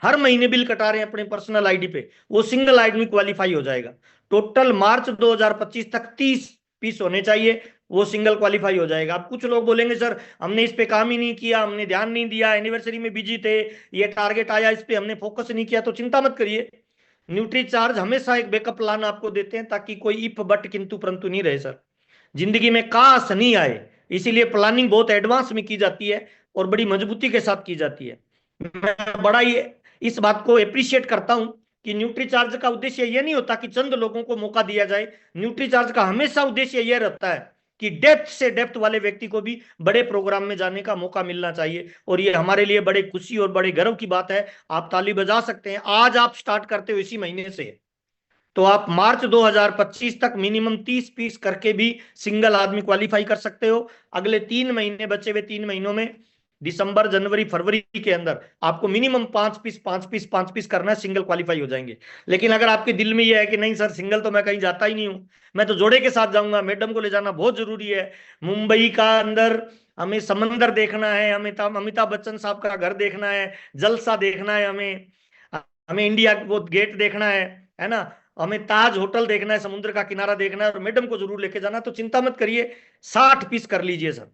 हर महीने बिल कटा रहे हैं अपने पर्सनल आईडी पे, वो सिंगल आईडी में क्वालिफाई हो जाएगा। टोटल मार्च 2025 तक 30 पीस होने चाहिए, वो सिंगल क्वालिफाई हो जाएगा। अब कुछ लोग बोलेंगे सर हमने इस पे काम ही नहीं किया, हमने ध्यान नहीं दिया, एनिवर्सरी में बिजी थे, ये टारगेट आया इस पे हमने फोकस नहीं किया। तो चिंता मत करिए, न्यूट्री चार्ज हमेशा एक बैकअप प्लान आपको देते हैं, ताकि कोई इफ बट किंतु परंतु नहीं रहे सर, जिंदगी में काश नहीं आए। इसीलिए प्लानिंग बहुत एडवांस में की जाती है और बड़ी मजबूती के साथ की जाती है। मैं बड़ा ही इस बात को अप्रिशिएट करता हूं कि न्यूट्री चार्ज का उद्देश्य यह नहीं होता कि चंद लोगों को मौका दिया जाए। न्यूट्री चार्ज का हमेशा उद्देश्य यह रहता है कि डेप्थ से डेप्थ वाले व्यक्ति को भी बड़े प्रोग्राम में जाने का मौका मिलना चाहिए, और ये हमारे लिए बड़े खुशी और बड़े गर्व की बात है। आप ताली बजा सकते हैं, आज आप स्टार्ट करते हो इसी महीने से, तो आप मार्च 2025 तक मिनिमम 30 पीस करके भी सिंगल आदमी क्वालिफाई कर सकते हो। अगले 3 महीने बचे हुए 3 महीनों में, दिसंबर जनवरी फरवरी के अंदर आपको मिनिमम 5 पीस 5 पीस 5 पीस करना है, सिंगल क्वालिफाई हो जाएंगे। लेकिन अगर आपके दिल में यह है कि नहीं सर सिंगल तो मैं कहीं जाता ही नहीं हूं, मैं तो जोड़े के साथ जाऊंगा, मैडम को ले जाना बहुत जरूरी है, मुंबई का अंदर हमें समंदर देखना है, हमें अमिताभ बच्चन साहब का घर देखना है, जलसा देखना है, हमें हमें इंडिया वो गेट देखना है ना, हमें ताज होटल देखना है, समुद्र का किनारा देखना है, और मैडम को जरूर लेके जाना। तो चिंता मत करिए, 60 पीस कर लीजिए सर।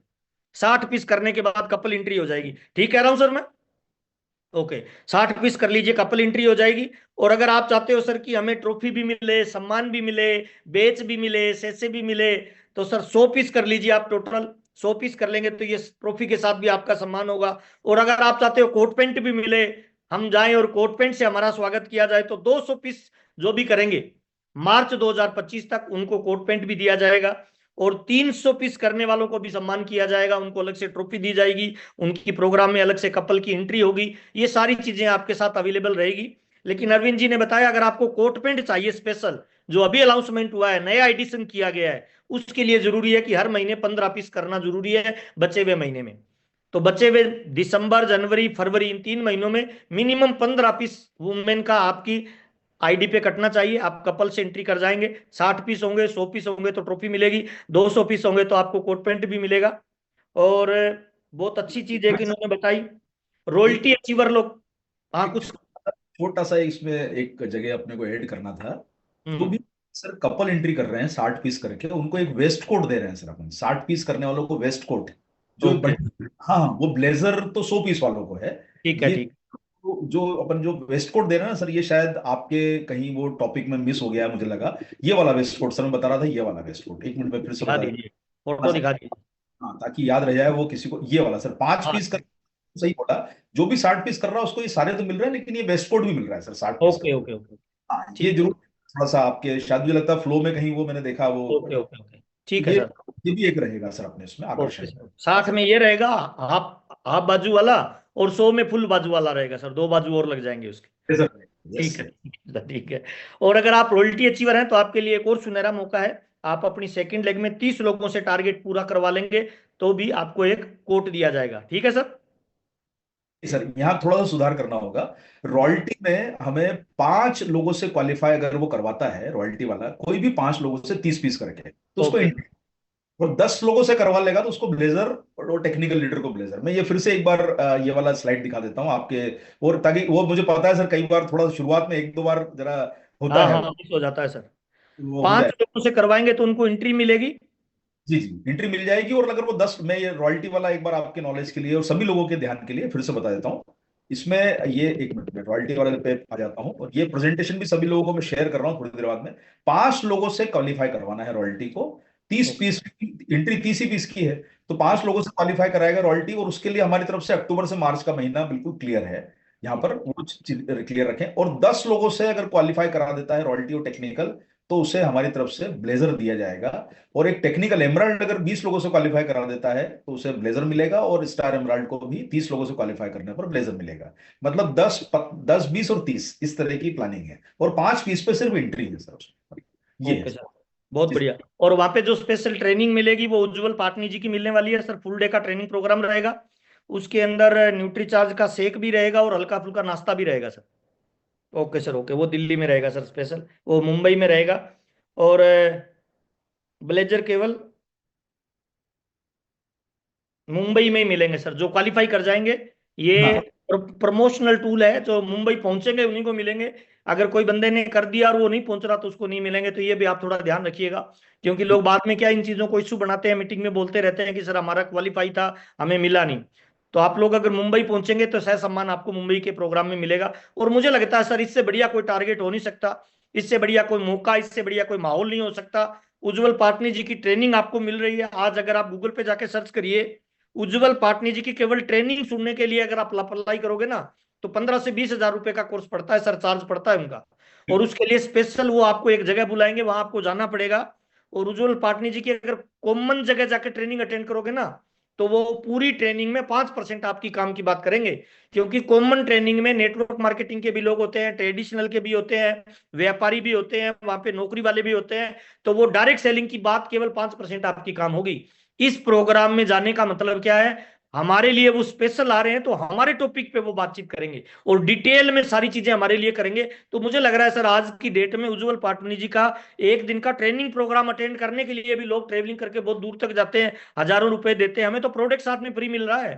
60 पीस करने के बाद कपल एंट्री हो जाएगी। ठीक कह रहा हूं सर मैं? ओके, 60 पीस कर लीजिए, कपल एंट्री हो जाएगी। और अगर आप चाहते हो सर कि हमें ट्रॉफी भी मिले, सम्मान भी मिले, बेच भी मिले, सेसे भी मिले, तो सर 100 पीस कर लीजिए आप टोटल। 100 पीस कर लेंगे तो ये ट्रॉफी के साथ भी आपका सम्मान होगा। और अगर आप चाहते हो कोट पैंट भी मिले, हम जाएं और कोट पैंट से हमारा स्वागत किया जाए, तो 200 पीस जो भी करेंगे मार्च 2025 तक उनको कोट पैंट भी दिया जाएगा। और 300 पीस करने वालों को भी सम्मान किया जाएगा, उनको अलग से ट्रॉफी दी जाएगी, उनकी प्रोग्राम में अलग से कपल की एंट्री होगी। ये सारी चीजें आपके साथ अवेलेबल रहेगी। लेकिन अरविंद जी ने बताया अगर आपको कोट पैंट चाहिए स्पेशल, जो अभी अनाउंसमेंट हुआ है, नया एडिशन किया गया है, उसके लिए जरूरी है कि हर महीने 15 पीस करना जरूरी है बचे हुए महीने में। तो बचे हुए दिसंबर जनवरी फरवरी इन 3 महीनों में मिनिमम 15 पीस वुमेन का आपकी आईडी पे कटना चाहिए। आप कपल से एंट्री कर जाएंगे, 60 पीस होंगे, 100 पीस होंगे तो ट्रॉफी मिलेगी, 200 पीस होंगे तो आपको कोट पैंट भी मिलेगा। और बहुत अच्छी चीज है कि इन्होंने बताई रॉयल्टी अचीवर लोग। हाँ एक कुछ। छोटा सा इसमें एक जगह अपने को ऐड करना था। जो हम्म। भी सर कपल एंट्री कर रहे हैं 60 पीस करके, उनको एक वेस्ट कोट दे रहे हैं सर अपन। 60 पीस करने वालों को वेस्ट कोट, जो ओके। हाँ हाँ, वो ब्लेजर तो 100 पीस वालों को है। ठीक है ये ठीक। जो अपन जो वेस्ट कोट दे रहे हैं ना सर, ये शायद आपके कहीं वो टॉपिक में मिस हो गया है, मुझे लगा। ये वाला वेस्ट कोट सर मैं बता रहा था, ये वाला वेस्ट कोट, 1 मिनट में फिर से दिखा बता दीजिए, देता। फोटो दिखा दीजिए। हाँ, ताकि याद रह जाए वो किसी को। ये वाला सर 5 पीस कर, हाँ। सही बोला। जो भी 60 पीस कर रहा है उसको ये सारे तो मिल रहे हैं, लेकिन ये वेस्ट कोट भी मिल रहा है सर 60 पीस का। Okay okay okay. हाँ, ये ठीक है। जरूर थोड़ा सा आपके शायद मुझे लगता है फ्लो में कहीं वो मैंने देखा वो। Okay okay okay. ठीक है ये सर। ये भी एक रहेगा सर अपने उसमें ओके आकर्षण। सर, 60 में ये रहेगा, हाफ हाफ बाजू वाला, और 100 में फुल बाजू वाला रहेगा सर, 2 बाजू और लग जाएंगे उसके। यस ठीक है सर। ठीक है ठीक है। और अगर आप रॉयल्टी अचीवर हैं तो आपके लिए एक और सुनहरा मौका है। आप अपनी सेकंड लेग में 30 लोगों से टारगेट पूरा करवा लेंगे तो भी आपको एक कोट दिया जाएगा। ठीक है सर? सर यहाँ थोड़ा सा सुधार करना होगा। रॉयल्टी में हमें 5 लोगों से क्वालिफाई अगर वो करवाता है, रॉयल्टी वाला कोई भी 5 लोगों से 30 पीस करके, तो उसको ओके। entry। और 10 लोगों से करवा लेगा तो उसको ब्लेजर, और टेक्निकल लीडर को ब्लेजर। मैं ये फिर से एक बार ये वाला स्लाइड दिखा देता हूँ आपके, और ताकि वो, मुझे पता है सर कई बार थोड़ा शुरुआत में 1-2 बार जरा होता हाँ है हाँ मिस हो जाता है सर। वो हो 5 जाए। लोगों से करवाएंगे तो उनको एंट्री मिलेगी। जी जी, एंट्री मिल जाएगी। और अगर वो 10, मैं ये रॉयल्टी वाला एक बार आपके नॉलेज के लिए और सभी लोगों के ध्यान के लिए फिर से बता देता हूँ। इसमें ये, एक मिनट में रॉयल्टी वाले पे आ जाता हूँ, और ये प्रेजेंटेशन भी सभी लोगों को मैं शेयर कर रहा हूँ थोड़ी देर बाद में। 5 लोगों से क्वालिफाई करवाना है रॉयल्टी को। 30 पीस, एंट्री 30 ही पीस की है। तो 5 लोगों से क्वालिफाई कराएगा रॉयल्टी, और उसके लिए हमारी तरफ से अक्टूबर से मार्च का महीना बिल्कुल क्लियर है। यहाँ पर वो क्लियर रखें। और 10 लोगों से अगर क्वालिफाई करा देता है रॉयल्टी और टेक्निकल, तो उसे हमारी तरफ से ब्लेजर दिया जाएगा। और एक टेक्निकल एमराल्ड अगर 20 लोगों से क्वालिफाई करा देता है तो उसे ब्लेजर मिलेगा, और स्टार एमराल्ड को भी 30 लोगों से क्वालिफाई करने पर ब्लेजर मिलेगा। मतलब 10, 10, 20 और 30 इस तरह की प्लानिंग है। और 5 फीस पे सिर्फ एंट्री है सर उसमें। ये है ओके सर। सर, बहुत जी बढ़िया। और वहाँ पे जो स्पेशल ट्रेनिंग मिलेगी वो उज्जवल पाटनी जी की मिलने वाली है सर। फुल डे का ट्रेनिंग प्रोग्राम रहेगा। उसके अंदर न्यूट्री चार्ज का शेक भी रहेगा और हल्का फुल्का नाश्ता भी रहेगा सर। Okay sir, okay. वो दिल्ली में रहेगा सर स्पेशल, वो मुंबई में रहेगा। और ब्लेजर केवल मुंबई में ही मिलेंगे सर, जो क्वालिफाई कर जाएंगे। ये हाँ। प्रमोशनल टूल है, जो मुंबई पहुंचेंगे उन्हीं को मिलेंगे। अगर कोई बंदे ने कर दिया और वो नहीं पहुंच रहा तो उसको नहीं मिलेंगे। तो ये भी आप थोड़ा ध्यान रखिएगा, क्योंकि लोग बाद में क्या इन चीजों को इशू बनाते हैं, मीटिंग में बोलते रहते हैं कि सर हमारा क्वालिफाई था, हमें मिला नहीं। तो आप लोग अगर मुंबई पहुंचेंगे तो सह सम्मान आपको मुंबई के प्रोग्राम में मिलेगा। और मुझे लगता है सर, इससे बढ़िया कोई टारगेट हो नहीं सकता, इससे बढ़िया कोई मौका, इससे बढ़िया कोई माहौल नहीं हो सकता। उज्जवल पाटनी जी की ट्रेनिंग आपको मिल रही है। आज अगर आप गूगल पे जाके सर्च करिए उज्जवल पाटनी जी की केवल ट्रेनिंग सुनने के लिए, अगर आप अप्लाई करोगे ना, तो 15 से 20 हजार रुपए का कोर्स पड़ता है सर, चार्ज पड़ता है उनका। और उसके लिए स्पेशल वो आपको एक जगह बुलाएंगे, वहां आपको जाना पड़ेगा। और उज्जवल पाटनी जी की अगर कॉमन जगह जाके ट्रेनिंग अटेंड करोगे ना, तो वो पूरी ट्रेनिंग में 5% आपकी काम की बात करेंगे। क्योंकि कॉमन ट्रेनिंग में नेटवर्क मार्केटिंग के भी लोग होते हैं, ट्रेडिशनल के भी होते हैं, व्यापारी भी होते हैं, वहां पे नौकरी वाले भी होते हैं। तो वो डायरेक्ट सेलिंग की बात केवल 5% आपकी काम होगी। इस प्रोग्राम में जाने का मतलब क्या है, हमारे लिए वो स्पेशल आ रहे हैं तो हमारे टॉपिक पे वो बातचीत करेंगे और डिटेल में सारी चीजें हमारे लिए करेंगे। तो मुझे लग रहा है सर, आज की डेट में उज्जवल पाटनी जी का एक दिन का ट्रेनिंग प्रोग्राम अटेंड करने के लिए भी लोग ट्रेवलिंग करके बहुत दूर तक जाते हैं, हजारों रुपए देते हैं। हमें तो प्रोडक्ट साथ में फ्री मिल रहा है।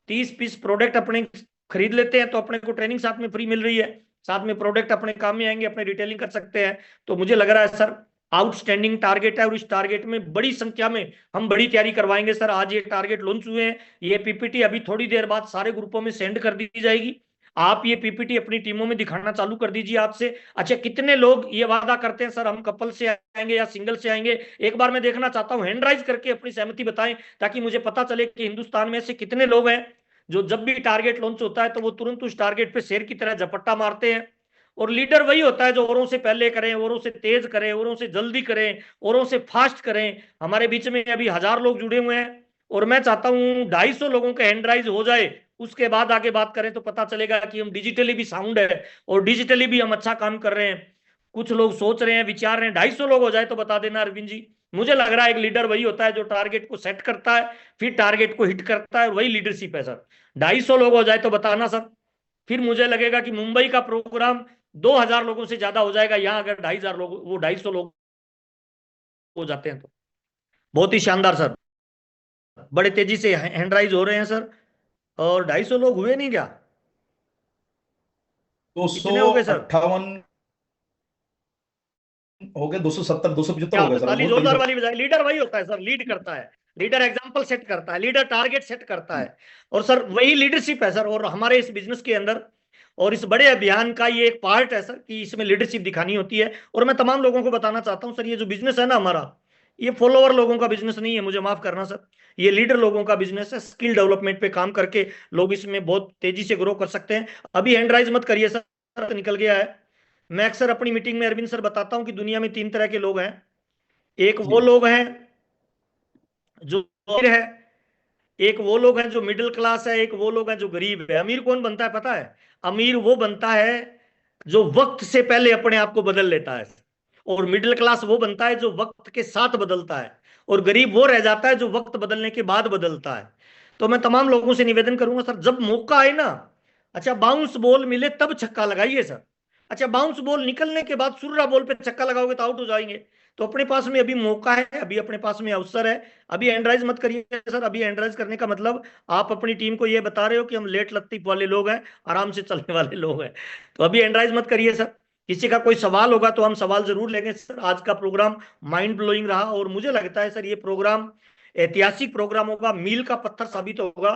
30 पीस प्रोडक्ट अपने खरीद लेते हैं तो अपने को ट्रेनिंग साथ में फ्री मिल रही है। साथ में प्रोडक्ट अपने काम में आएंगे, अपने रिटेलिंग कर सकते हैं। तो मुझे लग रहा है सर, आउटस्टैंडिंग टारगेट है, और इस टारगेट में बड़ी संख्या में हम बड़ी तैयारी करवाएंगे सर। आज ये टारगेट लॉन्च हुए हैं, ये पीपीटी अभी थोड़ी देर बाद सारे ग्रुपों में सेंड कर दी जाएगी। आप ये पीपीटी अपनी टीमों में दिखाना चालू कर दीजिए आज से। अच्छा, कितने लोग ये वादा करते हैं सर हम कपल से आएंगे या सिंगल से आएंगे? एक बार मैं देखना चाहता हूं, हैंड राइज करके अपनी सहमति बताएं, ताकि मुझे पता चले कि हिंदुस्तान में से कितने लोग हैं जो जब भी टारगेट लॉन्च होता है तो वो तुरंत उस टारगेट पे शेर की तरह झपट्टा मारते हैं। और लीडर वही होता है जो औरों से पहले करें, औरों से तेज करें, औरों से जल्दी करें, औरों से फास्ट करें। हमारे बीच में अभी 1000 लोग जुड़े हुए हैं, और मैं चाहता हूं 250 लोगों का हैंड राइज हो जाए, उसके बाद आगे बात करें तो पता चलेगा कि हम डिजिटली भी साउंड है और डिजिटली भी हम अच्छा काम कर रहे हैं। कुछ लोग सोच रहे हैं, विचार रहे हैं, 250 लोग हो जाए तो बता देना अरविंद जी। मुझे लग रहा है एक लीडर वही होता है जो टारगेट को सेट करता है, फिर टारगेट को हिट करता है, और वही लीडरशिप है सर। 250 लोग हो जाए तो बताना सर। फिर मुझे लगेगा कि मुंबई का प्रोग्राम 2000 लोगों से ज्यादा हो जाएगा। यहाँ अगर 2500 लोग, वो 250 लोग हो जाते हैं तो बहुत ही शानदार सर। बड़े तेजी से हैंड राइज हो रहे हैं सर। और 250 लोग हुए नहीं क्या? दो सौ कितने हो गए सर? अट्ठावन हो गए, 270, 275 क्या हो गए सर, ताली बहुत बड़ी जोरदार संख्या। वाली बजाय। लीडर वही होता है सर, लीड करता है। लीडर एग्जाम्पल सेट करता है, लीडर टारगेट सेट करता है। और सर वही लीडरशिप है सर, और हमारे इस बिजनेस के अंदर और इस बड़े अभियान का ये एक पार्ट है सर, कि इसमें लीडरशिप दिखानी होती है। और मैं तमाम लोगों को बताना चाहता हूं सर, ये जो बिजनेस है ना हमारा, ये फॉलोअर लोगों का बिजनेस नहीं है, मुझे माफ करना सर। ये लीडर लोगों का बिजनेस है। स्किल डेवलपमेंट पे काम करके लोग इसमें बहुत तेजी से ग्रो कर सकते हैं। अभी हैंड राइज मत करिए सर, निकल गया है। मैं अक्सर अपनी मीटिंग में अरविंद सर बताता हूं कि दुनिया में 3 तरह के लोग हैं। एक वो जी लोग हैं जो अमीर है, एक वो लोग हैं जो मिडिल क्लास है, एक वो लोग हैं जो गरीब है। अमीर कौन बनता है पता है? अमीर वो बनता है जो वक्त से पहले अपने आप को बदल लेता है। और मिडिल क्लास वो बनता है जो वक्त के साथ बदलता है। और गरीब वो रह जाता है जो वक्त बदलने के बाद बदलता है। तो मैं तमाम लोगों से निवेदन करूंगा सर, जब मौका आए ना, अच्छा बाउंस बॉल मिले तब छक्का लगाइए सर। अच्छा, बाउंस बॉल निकलने के बाद सुर्रा बॉल पे छक्का लगाओगे तो आउट हो जाएंगे। तो अपने पास में अभी मौका है, अभी अपने पास में अवसर है। अभी एंड्राइज मत करिए सर। अभी एंड्राइज करने का मतलब आप अपनी टीम को ये बता रहे हो कि हम लेट लतीफ वाले लोग हैं, आराम से चलने वाले लोग हैं। तो अभी एंड्राइज मत करिए सर। किसी का कोई सवाल होगा तो हम सवाल जरूर लेंगे सर। आज का प्रोग्राम माइंड ब्लोइंग रहा और मुझे लगता है सर ये प्रोग्राम ऐतिहासिक प्रोग्राम होगा, मील का पत्थर साबित होगा।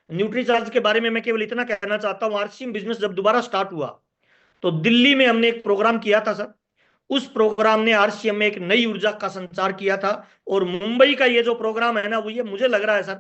न्यूट्रीचार्ज के बारे में मैं केवल इतना कहना चाहता हूँ, आरसीएम बिजनेस जब दोबारा स्टार्ट हुआ तो दिल्ली में हमने एक प्रोग्राम किया था सर। उस प्रोग्राम ने आरसीएम में एक नई ऊर्जा का संचार किया था। और मुंबई का ये जो प्रोग्राम है ना, वो ये मुझे लग रहा है सर,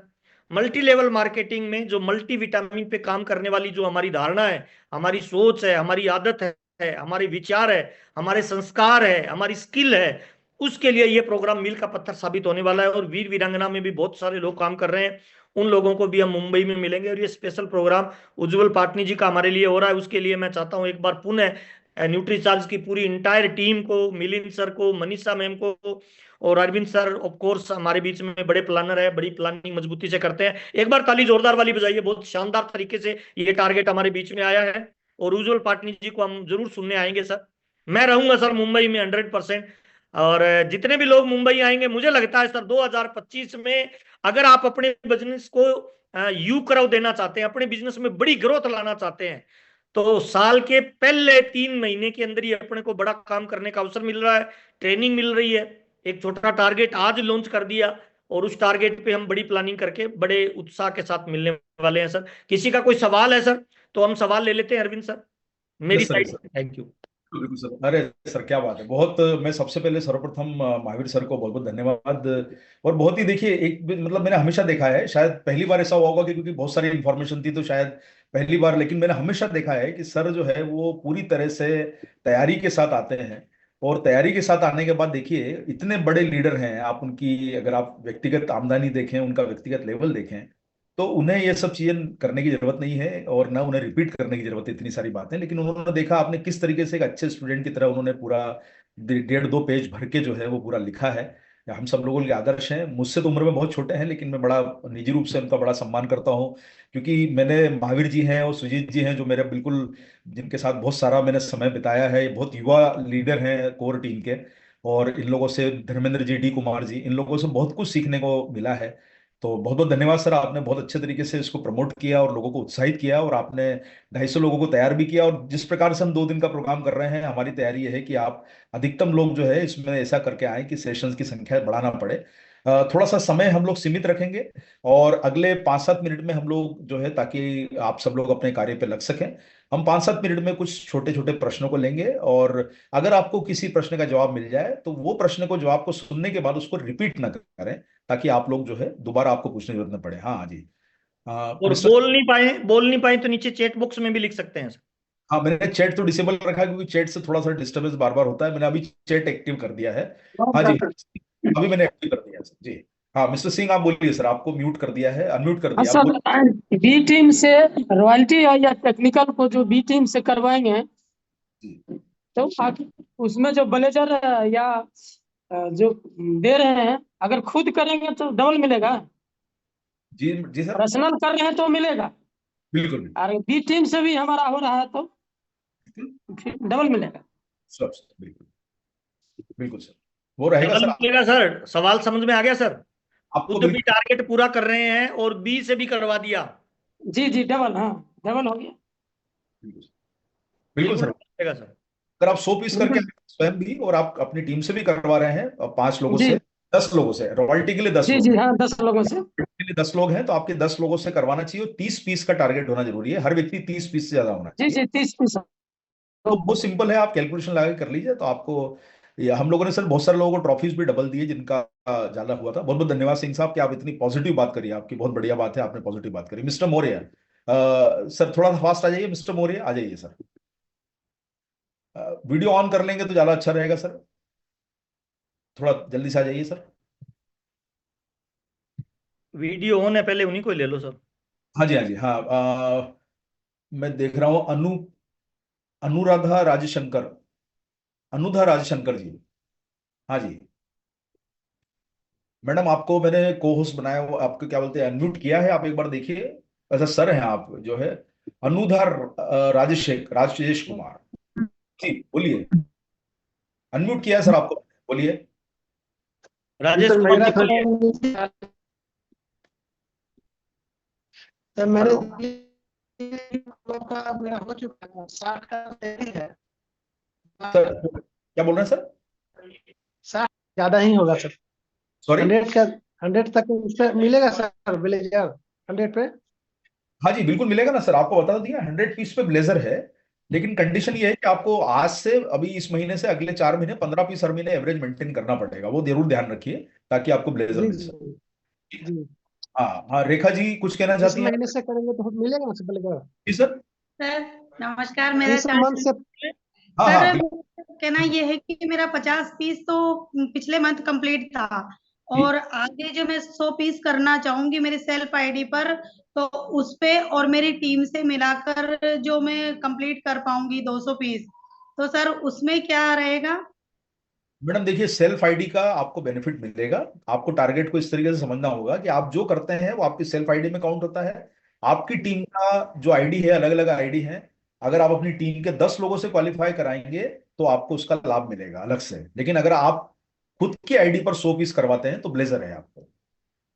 मल्टी लेवल मार्केटिंग में जो मल्टी विटामिन पे काम करने वाली जो हमारी धारणा है, हमारी सोच है, हमारी आदत है, हमारे विचार है, हमारे संस्कार है, हमारी स्किल है, उसके लिए ये प्रोग्राम मील का पत्थर साबित होने वाला है। और वीर वीरांगना में भी बहुत सारे लोग काम कर रहे हैं, उन लोगों को भी हम मुंबई में मिलेंगे। और ये स्पेशल प्रोग्राम उज्जवल पाटनी जी का हमारे लिए हो रहा है, उसके लिए मैं चाहता हूँ एक बार पुनः न्यूट्रीचार्ज की पूरी इंटायर टीम को, मिलिंद सर को, मनीषा मैम को और अरविंद सर ऑफ कोर्स हमारे बीच में बड़े प्लानर है, बड़ी प्लानिंग मजबूती से करते हैं। एक बार ताली जोरदार वाली बजाइए, बहुत शानदार तरीके से ये टारगेट हमारे बीच में आया है। और उज्जवल पाटनी जी को हम जरूर सुनने आएंगे सर। मैं रहूंगा सर मुंबई में 100%। और जितने भी लोग मुंबई आएंगे, मुझे लगता है सर 2025 में अगर आप अपने बिजनेस को यू करव देना चाहते हैं, अपने बिजनेस में बड़ी ग्रोथ लाना चाहते हैं, तो साल के पहले 3 महीने के अंदर ही अपने को बड़ा काम करने का अवसर मिल रहा है, ट्रेनिंग मिल रही है। एक छोटा टारगेट आज लॉन्च कर दिया और उस टारगेट पे हम बड़ी प्लानिंग करके बड़े उत्साह के साथ मिलने वाले हैं सर। किसी का कोई सवाल है सर तो हम सवाल ले लेते हैं अरविंद सर, मेरी यस सर, साइड यस से। Thank you. बिल्कुल सर। अरे सर क्या बात है, बहुत। मैं सबसे पहले सर्वप्रथम महावीर सर को बहुत बहुत धन्यवाद। और बहुत ही देखिए, एक मतलब मैंने हमेशा देखा है, शायद पहली बार ऐसा हुआ होगा कि क्योंकि बहुत सारी इंफॉर्मेशन थी तो शायद पहली बार, लेकिन मैंने हमेशा देखा है कि सर जो है वो पूरी तरह से तैयारी के साथ आते हैं। और तैयारी के साथ आने के बाद देखिए, इतने बड़े लीडर हैं आप, उनकी अगर आप व्यक्तिगत आमदनी देखें, उनका व्यक्तिगत लेवल देखें, तो उन्हें ये सब चीजें करने की जरूरत नहीं है और ना उन्हें रिपीट करने की जरूरत है इतनी सारी बातें। लेकिन उन्होंने देखा आपने किस तरीके से एक अच्छे स्टूडेंट की तरह उन्होंने पूरा 1.5-2 पेज भर के जो है वो पूरा लिखा है। हम सब लोगों के आदर्श हैं, मुझसे तो उम्र में बहुत छोटे हैं, लेकिन मैं बड़ा निजी रूप से उनका बड़ा सम्मान करता हूँ। क्योंकि मैंने महावीर जी हैं और सुजीत जी हैं जो मेरे बिल्कुल, जिनके साथ बहुत सारा मैंने समय बिताया है, बहुत युवा लीडर हैं कोर टीम के। और इन लोगों से धर्मेंद्र जी, डी कुमार जी, इन लोगों से बहुत कुछ सीखने को मिला है। तो बहुत बहुत धन्यवाद सर, आपने बहुत अच्छे तरीके से इसको प्रमोट किया और लोगों को उत्साहित किया, और आपने 250 लोगों को तैयार भी किया। और जिस प्रकार से हम 2 दिन का प्रोग्राम कर रहे हैं, हमारी तैयारी ये है कि आप अधिकतम लोग जो है इसमें ऐसा करके आए कि सेशंस की संख्या बढ़ाना पड़े। थोड़ा सा समय हम लोग सीमित रखेंगे और अगले 5-7 मिनट में हम लोग जो है, ताकि आप सब लोग अपने कार्य पे लग सकें, हम 5-7 मिनट में कुछ छोटे छोटे प्रश्नों को लेंगे। और अगर आपको किसी प्रश्न का जवाब मिल जाए तो वो प्रश्न को, जवाब को सुनने के बाद उसको रिपीट ना करें, ताकि आप लोग जो है दोबारा आपको पूछने की जरूरत न पड़े। हाँ जी। और मिस्टर, बोल नहीं पाए तो नीचे चैट बॉक्स में भी लिख सकते हैं सर। हाँ मैंने चैट तो डिसेबल रखा है, क्योंकि चैट से थोड़ा सा डिस्टर्बेंस बार बार होता है। मैंने अभी चैट एक्टिव कर दिया है। हाँ जी, अभी मैंने एक्टिव कर दिया है सर जी। हाँ मिस्टर सिंह आप बोलिए सर, आपको म्यूट कर दिया है, अनम्यूट कर हाँ दिया, आप सर, बोलिए। बी टीम से रॉयल्टी या टेक्निकल को जो बी टीम से करवाएंगे, जी तो उसमें जो ब्लेजर या जो दे रहे हैं, अगर खुद करेंगे तो डबल मिलेगा, जी जी सर, पर्सनल कर रहे हैं तो मिलेगा, बिल्कुल बिल्कुल और बी टीम से भी हमारा हो रहा है तो बिल्कुल फिर डबल मिलेगा। सर, बिल्कुल बिल्कुल सर, वो रहेगा डबल सर। मिलेगा सर, सवाल समझ में आ गया सर। आपको खुद भी बिल्कुल टारगेट पूरा कर रहे हैं और बी से भी करवा दिया। जी जी, डबल, हाँ, डबल हो गया। बिल्कुल बिल्कुल बिल्कुल सर। मिलेगा सर। अगर आप 100 पीस करके बिल्कुल। स्वयं भी और आप अपनी टीम से भी करवा रहे हैं, 5 लोगों जी से, 10 लोगों से, रॉयल्टी के लिए 10 जी लोग जी, हाँ, 10 लोगों से। के लिए 10 लोग हैं, तो आपके 10 लोगों से करवाना चाहिए। और 30 पीस का टारगेट होना जरूरी है, हर व्यक्ति 30 पीस से ज्यादा होना जी चाहिए। जी, 30 पीस। तो बहुत सिंपल है, आप कैलकुलेशन लगा के कर लीजिए तो आपको, हम लोगों ने सर बहुत सारे लोगों को ट्रॉफीज भी डबल दिए जिनका ज्यादा हुआ था। बहुत बहुत धन्यवाद सिंह साहब कि आप इतनी पॉजिटिव बात करी, आपकी बहुत बढ़िया बात है, आपने पॉजिटिव बात करी। मिस्टर मौर्य, सर थोड़ा सा फास्ट आ जाइए, मिस्टर मौर्य आ जाइए सर। वीडियो ऑन कर लेंगे तो ज्यादा अच्छा रहेगा सर, थोड़ा जल्दी से आ जाइए सर। वीडियो ऑन है, पहले उन्हीं को ही ले लो सर। हाँ जी, हाँ जी, हाँ। मैं देख रहा हूँ अनुराधा राजशंकर, अनुधा राजशंकर जी। हाँ जी मैडम, आपको मैंने को होस्ट बनाया, वो आपको क्या बोलते हैं, अनम्यूट किया है, आप एक बार देखिए। अच्छा सर हैं आप जो है, अनुधा राजेश कुमार जी, बोलिए। अनम्यूट किया है सर आपको, बोलिए। राजेश सर कुमार मेरा जी तो बोलिए। सर मेरे हेलो, लोग का मेरा हो चुका है, 60 का तैयारी है। सर क्या बोल रहे हैं सर? सर ज्यादा ही होगा सर। सॉरी। 100 तक उससे मिलेगा सर ब्लेजर 100 पे। हाँ जी बिल्कुल मिलेगा ना सर, आपको बता दिया 100 पीस पे ब्लेजर है। लेकिन कंडीशन ये है कि आपको आज से, अभी इस महीने से अगले 4 महीने 15 पीस हर महीने एवरेज मेंटेन करना पड़ेगा, वो जरूर ध्यान रखिए ताकि आपको ब्लेजर जी मिल जी सके। जी। हाँ हाँ, रेखा जी कुछ कहना इस चाहती हैं? महीने से करेंगे तो मिलेगा ना सर ब्लेजर? जी सर। सर नमस्कार, मेरा इस चार्ज। मंथ से। हाँ सर हाँ बिल्कुल। मेरा कहना ये है कि मेरा 50 पीस तो पिछले मंथ कंप्लीट था, जी और आगे जो मैं 100 पीस करना चाहूंगी मेरी सेल्फ आईडी पर, तो उस पे और मेरी टीम से मिलाकर जो मैं कंप्लीट कर पाऊंगी 200 पीस, तो सर उसमें क्या रहेगा? मैडम देखिए, सेल्फ आईडी का आपको बेनिफिट मिलेगा। आपको टारगेट को इस तरीके से समझना होगा कि आप जो करते हैं वो आपकी सेल्फ आईडी में काउंट होता है। आपकी टीम का जो आईडी है, अलग अलग आईडी है। अगर आप अपनी टीम के 10 लोगों से क्वालिफाई कराएंगे तो आपको उसका लाभ मिलेगा अलग से। लेकिन अगर आप खुद की आईडी पर 100 पीस करवाते हैं तो ब्लेजर है आपको।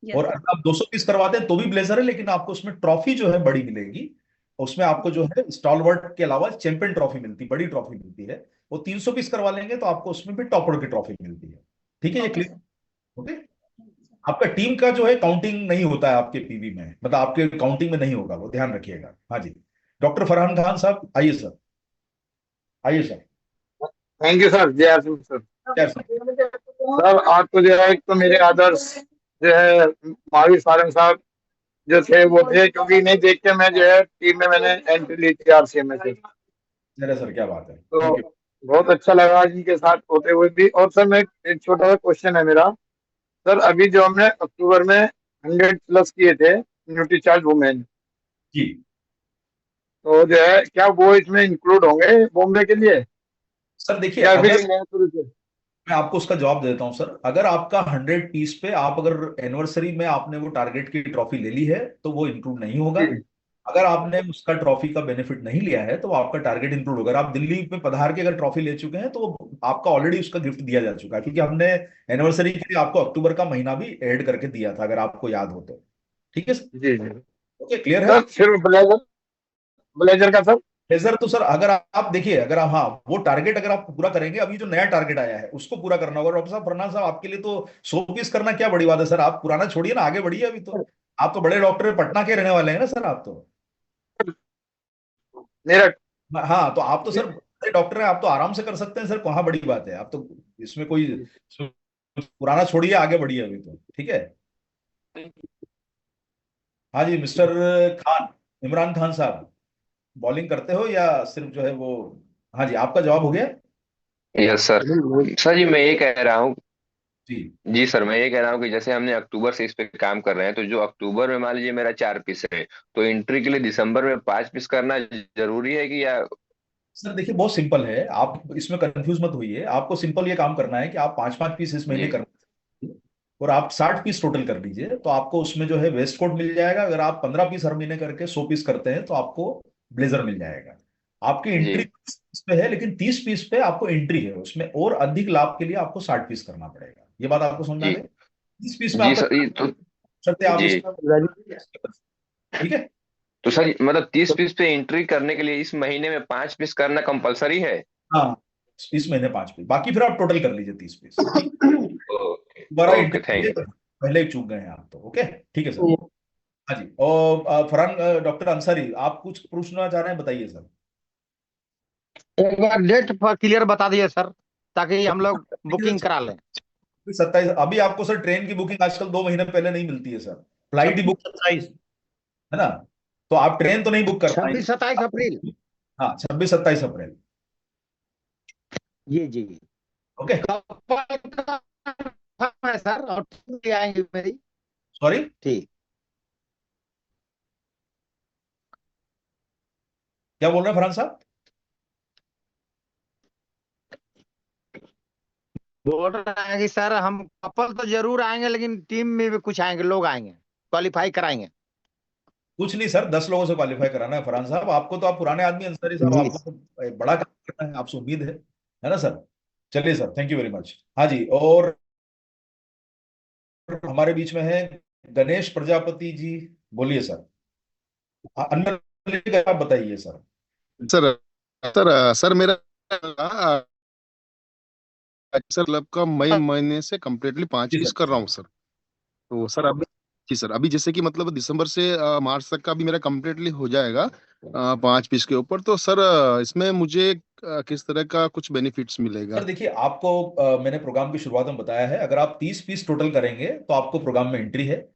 यस और अगर आप 200 पीस करवाते हैं तो भी ब्लेजर है, लेकिन आपको उसमें ट्रॉफी जो है बड़ी मिलेगी। उसमें आपको जो है स्टॉलवर्ट के अलावा चैंपियन ट्रॉफी मिलती, बड़ी ट्रॉफी मिलती है। वो 300 पीस करवा लेंगे तो आपको उसमें भी टॉपर की ट्रॉफी मिलती है। ठीक है, ये ओके क्लियर? सर। ओके। आपका टीम का जो है काउंटिंग नहीं होता है आपके पीवी में, मतलब आपके काउंटिंग में नहीं होगा वो, ध्यान रखिएगा। हाँ जी। डॉक्टर फरहान खान साहब आइए सर, आइए सर। थैंक यू सर, जय सिंह सर। क्या सर? सर आज तो जो है, एक तो मेरे आदर्श जो है महावीर सारंग साहब जो थे वो थे, क्योंकि नहीं देख के मैं जो है टीम में मैंने एंट्री ली थी आरसीएम में से। मेरे सर क्या बात है, तो थैंक यू। बहुत अच्छा लगा जिनके साथ होते हुए भी। और सर मैं एक छोटा सा क्वेश्चन है मेरा। सर अभी जो हमने अक्टूबर में 100 प्लस किए थे न्यूट्रीचार्ज वुमेन, जी तो जो है क्या वो इसमें इंक्लूड होंगे बॉम्बे के लिए, सर देखिए, या फिर अगर ये नए शुरू से? मैं आपको उसका जवाब देता हूं सर, अगर आपका 100 पीस पे आप अगर एनिवर्सरी में आपने वो टारगेट की ट्रॉफी ले ली है तो वो इंक्लूड नहीं होगा। जी अगर आपने उसका ट्रॉफी का बेनिफिट नहीं लिया है तो आपका टारगेट इंक्लूड होगा। अगर आप दिल्ली में पधार के अगर ट्रॉफी ले चुके हैं तो आपका ऑलरेडी उसका गिफ्ट दिया जा चुका है, क्योंकि हमने एनिवर्सरी के लिए आपको अक्टूबर का महीना भी ऐड करके दिया था, अगर आपको याद हो तो। ठीक है सर? जी जी। ओके, क्लियर है? सर फिर ब्लेजर, ब्लेजर का सर? लेजर तो सर अगर आप देखिए, अगर आप, हाँ, वो टारगेट अगर आप पूरा करेंगे, अभी जो नया टारगेट आया है उसको पूरा करना होगा। डॉक्टर साहब, फरनाज साहब, आपके लिए तो 100 पीस करना क्या बड़ी बात है सर, आप पुराना छोड़िए ना, आगे बढ़िए। अभी तो आप तो बड़े डॉक्टर पटना के रहने वाले हैं ना सर, आप तो। मेरठ। हाँ, तो आप तो सर बड़े डॉक्टर हैं, आप तो आराम से कर सकते हैं सर, कहाँ बड़ी बात है। आप तो इसमें कोई, पुराना छोड़िए, आगे बढ़िए अभी तो। ठीक है। हाँ जी मिस्टर खान, इमरान खान साहब, बॉलिंग करते हो या सिर्फ जो है वो? हाँ जी, आपका जवाब हो गया? Yes sir. सर जी मैं ये कह रहा हूँ, जी जी सर मैं ये कह रहा हूँ कि जैसे हमने अक्टूबर से इस पे काम कर रहे हैं, तो जो अक्टूबर में मान लीजिए मेरा 4 पीस है, तो एंट्री के लिए दिसंबर में 5 पीस करना जरूरी है कि या? सर देखिए, बहुत सिंपल है, आप इसमें कंफ्यूज मत होइए। आपको सिंपल ये काम करना है कि आप 5-5 पीस इस महीने जी करना है और आप 60 पीस टोटल कर दीजिए, तो आपको उसमें जो है वेस्ट कोट मिल जाएगा। अगर आप 15 पीस हर महीने करके 100 पीस करते हैं तो आपको ब्लेजर मिल जाएगा। आपकी जी एंट्री 30 पे है, लेकिन 30 पीस पे आपको एंट्री है, उसमें और अधिक लाभ के लिए आपको 60 पीस करना पड़ेगा। ये बात आपको समझ में आ जी गई? 30 पीस में जी आपका सर ये तो शर्त है, आप जी। उसका, ठीक है। तो सर मतलब 30 पीस पे एंट्री करने के लिए इस महीने में 5 पीस करना कंपलसरी है? हाँ, इस महीने 5 पीस, बाकी फिर आप टोटल कर लीजिए 30 पीस। ओके दोबारा ओके, थैंक एंट्री यू। पहले ही चूक गए हैं आप तो। ओके, ठीक है सर। हाँ जी। और फरहान, डॉक्टर अंसारी, आप कुछ पूछना चाह रहे हैं, बताइए सर। एक बार डेट क्लियर बता दिए सर, ताकि हम लोग बुकिंग करा लें। 27, अभी आपको सर ट्रेन की बुकिंग आजकल 2 महीने पहले नहीं मिलती है सर, फ्लाइट ही बुक 27। है ना। तो आप ट्रेन तो नहीं बुक कर 26-27 अप्रैल। पाएंगे। हाँ, 26-27 अप्रैल। जी जी। ओके। कपल का है सर, और टीम भी आएंगे मेरी। सॉरी, ठीक। क्या बोल रहे हैं फरहान साहब? बोल रहे हैं कि सर हम कपल तो जरूर आएंगे, लेकिन टीम में भी कुछ आएंगे, लोग आएंगे, क्वालिफाई कराएंगे। कुछ नहीं सर, 10 लोगों से क्वालिफाई कराना है फरहान साहब आपको। तो आप पुराने आदमी अंसारी साहब, जी। आपको तो एक बड़ा काम करना है, आपसे उम्मीद है ना सर? चलिए sir, thank you very much. हाँ जी, और हमारे बीच में है गणेश प्रजापति जी, बोलिए सर। अन्य आप बताइए सर। सर सर सर मेरा सर क्लब का मई महीने से कम्प्लीटली 5 जी पीस सर। कर रहा हूँ सर। तो सर अभी जी सर, अभी जैसे कि मतलब दिसंबर से मार्च तक का भी मेरा कम्प्लीटली हो जाएगा 5 पीस के ऊपर। तो सर इसमें मुझे किस तरह का कुछ बेनिफिट्स मिलेगा? सर देखिए, आपको मैंने प्रोग्राम की शुरुआत में बताया है, अगर आप 30 पीस टोटल करेंगे तो आपको प्रोग्राम में एंट्री है।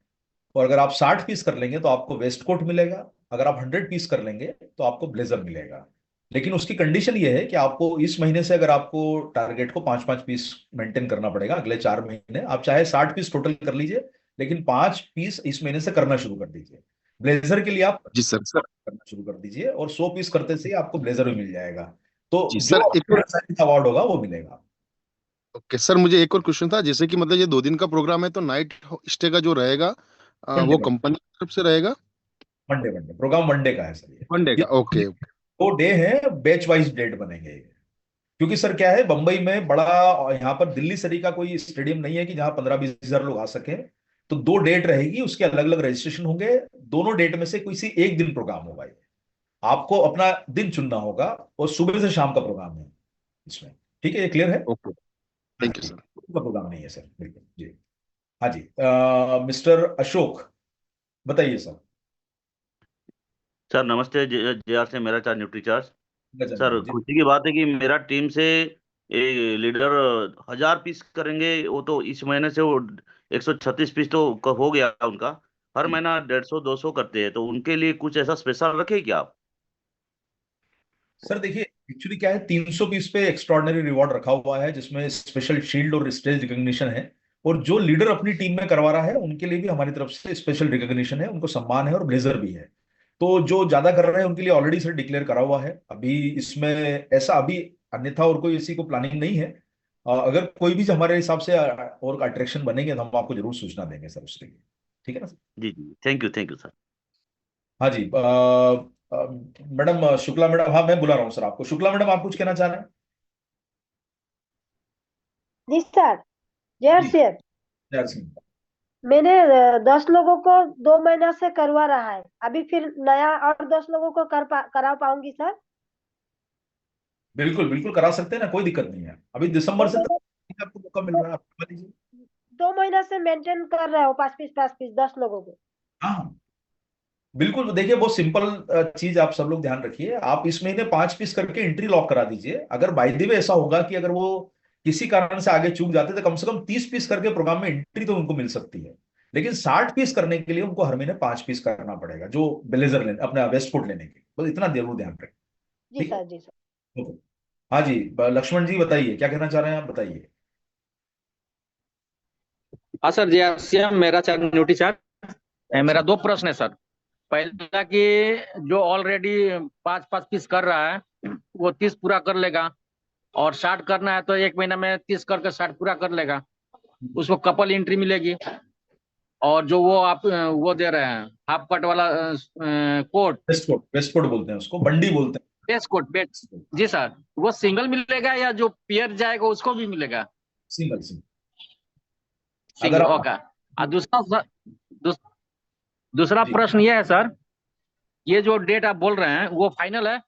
और अगर आप 60 पीस कर लेंगे तो आपको वेस्ट कोट मिलेगा। अगर आप 100 पीस कर लेंगे तो आपको ब्लेजर मिलेगा। लेकिन उसकी कंडीशन ये है कि आपको इस महीने से, अगर आपको टारगेट को 5-5 पीस मेंटेन करना पड़ेगा अगले 4 महीने, आप चाहे 60 पीस टोटल कर लीजिए, लेकिन 5 पीस इस महीने से करना शुरू कर दीजिए। ब्लेजर के लिए आप जी सर। सर करना शुरू कर दीजिए, और 100 पीस करते से ही आपको ब्लेजर भी मिल जाएगा। तो जी जो सर, एक और अवार्ड होगा वो मिलेगा। ओके सर, मुझे एक और क्वेश्चन था। जैसे कि मतलब ये 2 दिन का प्रोग्राम है, तो नाइट स्टे का जो रहेगा वनडे वो कंपनी की तरफ से रहेगा? वनडे वनडे प्रोग्राम वनडे का है सर ये। 1 डे ये का, ओके ओके। 2 डे है, बैच वाइज डेट बनेंगे ये। क्योंकि सर क्या है, बंबई में बड़ा, यहाँ पर दिल्ली सरी का कोई स्टेडियम नहीं है कि जहाँ 15-20 हजार लोग आ सके। तो 2 डेट रहेगी, उसके अलग अलग रजिस्ट्रेशन होंगे। दोनों डेट में से किसी एक दिन प्रोग्राम होगा ये। आपको अपना दिन चुनना होगा, और सुबह से शाम का प्रोग्राम है इसमें। ठीक है, ये क्लियर है? ओके, हाँ थैंक यू जी, सर। का प्रोग्राम नहीं है सर, बिल्कुल जी। हाँ जी, मिस्टर अशोक बताइए सर। सर नमस्ते। JR से मेरा charge nutri charge. Gajan sir भाई जी। खुशी की बात है कि मेरा टीम से लीडर 1000 पीस करेंगे। वो तो इस महीने से वो 136 पीस तो हो गया उनका। हर जी महीना 150-200 करते हैं, तो उनके लिए कुछ ऐसा स्पेशल रखे क्या आप? सर देखिए, एक्चुअली क्या है, 300 पीस पे एक्स्ट्रॉर्डनरी रिवॉर्ड रखा हुआ है, जिसमें स्पेशल शील्ड और स्टेज रिकॉग्निशन है। और जो लीडर अपनी टीम में करवा रहा है उनके लिए भी हमारी तरफ से स्पेशल रिकॉग्निशन है, उनको सम्मान है, और ब्लेजर भी है। तो जो ज्यादा कर रहे हैं उनके लिए ऑलरेडी सर डिक्लेयर करा हुआ है अभी इसमें। ऐसा अभी अन्यथा और कोई ऐसी को प्लानिंग नहीं है। अगर कोई भी हमारे हिसाब से और अट्रैक्शन बनेंगे तो हम आपको जरूर सूचना देंगे सर उसके लिए। ठीक है ना सर? जी जी, थैंक यू सर। हाँ जी, मैडम शुक्ला मैडम, हाँ मैं बुला रहा हूँ सर आपको। शुक्ला मैडम, आप कुछ कहना चाह रहे हैं? जी सर। जय जी सर। जय सिंह। मैंने 10 लोगों को 2 महीना से करवा रहा है, अभी फिर नया और 10 लोगों को करा पाऊंगी सर? बिल्कुल बिल्कुल करा सकते हैं ना, कोई दिक्कत नहीं है। अभी दिसंबर दो से महीना आपको मौका मिल रहा है, आप करवा लीजिए। 2 महीना से मेंटेन कर रहे हो 5 पीस 10 लोगों को। हाँ हाँ, बिल्कुल। देखिए, बहुत सिंपल चीज आप सब लोग ध्यान रखिए। आप इस महीने 5 पीस करके एंट्री लॉक करा दीजिए। अगर बाय द वे ऐसा होगा कि अगर वो किसी कारण से आगे चूक जाते तो कम से कम 30 पीस करके प्रोग्राम में एंट्री तो उनको मिल सकती है। लेकिन 60 पीस करने के लिए उनको हर महीने 5 पीस करना पड़ेगा, जो ब्लेजर लेने, अपना वेस्ट कोट लेने के लिए। बस इतना जरूर ध्यान रखें। जी ठीक है? सर। जी सर। ओके। हाँ जी, लक्ष्मण जी बताइए, क्या कहना चाह रहे हैं आप, बताइए। हाँ सर, जय श्याम। मेरा चार न्यूट्री चार्ज। मेरा 2 प्रश्न है सर। पहला कि जो ऑलरेडी 5-5 पीस कर रहा है वो 30 पूरा कर लेगा, और 60 करना है तो 1 महीना में 30 करके 60 पूरा कर लेगा, उसको कपल एंट्री मिलेगी। और जो वो आप वो दे रहे हैं हाफ कट वाला कोट, वेस्ट कोट बोलते हैं उसको, बंडी बोलते हैं। Base coat base. जी सर, वो सिंगल मिलेगा या जो पेयर जाएगा उसको भी मिलेगा? Single single. सिंगल, अगर आप ओके। और दूसरा जी प्रश्न ये है सर, ये जो डेट आप बोल रहे हैं वो फाइनल है?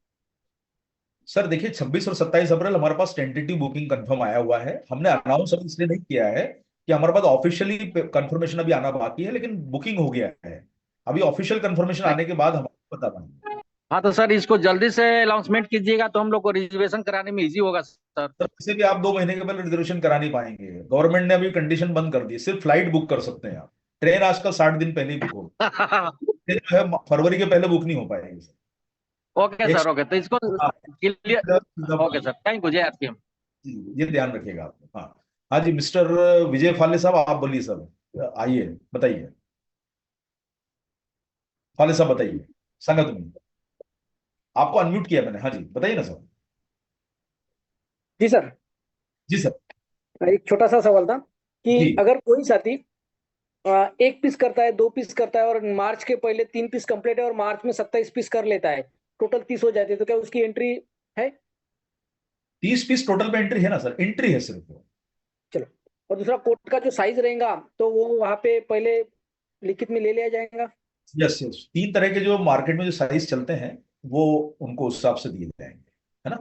सर देखिए, 26 और 27 अप्रैल हमारे पास टेंटेटिव बुकिंग कंफर्म आया हुआ है। हमने अनाउंस अभी इसलिए नहीं किया है कि हमारे पास ऑफिशियली कंफर्मेशन अभी आना बाकी है, लेकिन बुकिंग हो गया है। अभी ऑफिशियल कंफर्मेशन आने के बाद हम आपको बता पाएंगे। हाँ तो सर इसको जल्दी से अनाउंसमेंट कीजिएगा तो हम लोग को रिजर्वेशन कराने में इजी होगा सर। सर वैसे भी आप 2 महीने के पहले रिजर्वेशन करा नहीं पाएंगे। गवर्नमेंट ने अभी कंडीशन बंद कर दी, सिर्फ फ्लाइट बुक कर सकते हैं आप। ट्रेन आजकल 60 दिन पहले ही बुक हो, ट्रेन जो है फरवरी के पहले बुक नहीं हो पाएगी सर। Okay sir, okay. तो इसको clear. Okay sir, thank you. जय आरसीएम। ये ध्यान रखिएगा आप। हाँ हाँ जी, मिस्टर विजय फाले साहब, आप बोलिए सर, आइए बताइए। फाले साहब बताइए, संगत में आपको अनम्यूट किया मैंने। हाँ जी बताइए ना सर। जी सर। जी सर। एक छोटा सा सवाल था कि जी अगर कोई साथी 1 पीस करता है, 2 पीस करता है, और मार्च के पहले 3 पीस कंप्लीट है और मार्च में 27 पीस कर लेता है, टोटल 30 हो जाती है, तो क्या उसकी एंट्री है? 30 पीस टोटल में एंट्री है ना सर, एंट्री है सिर्फ। चलो। और दूसरा, कोट का जो साइज रहेगा तो वो वहां पे पहले लिखित में ले लिया जाएगा? यस यस, 3 तरह के जो मार्केट में जो साइज चलते हैं वो उनको उस हिसाब से दिए जाएंगे, है ना।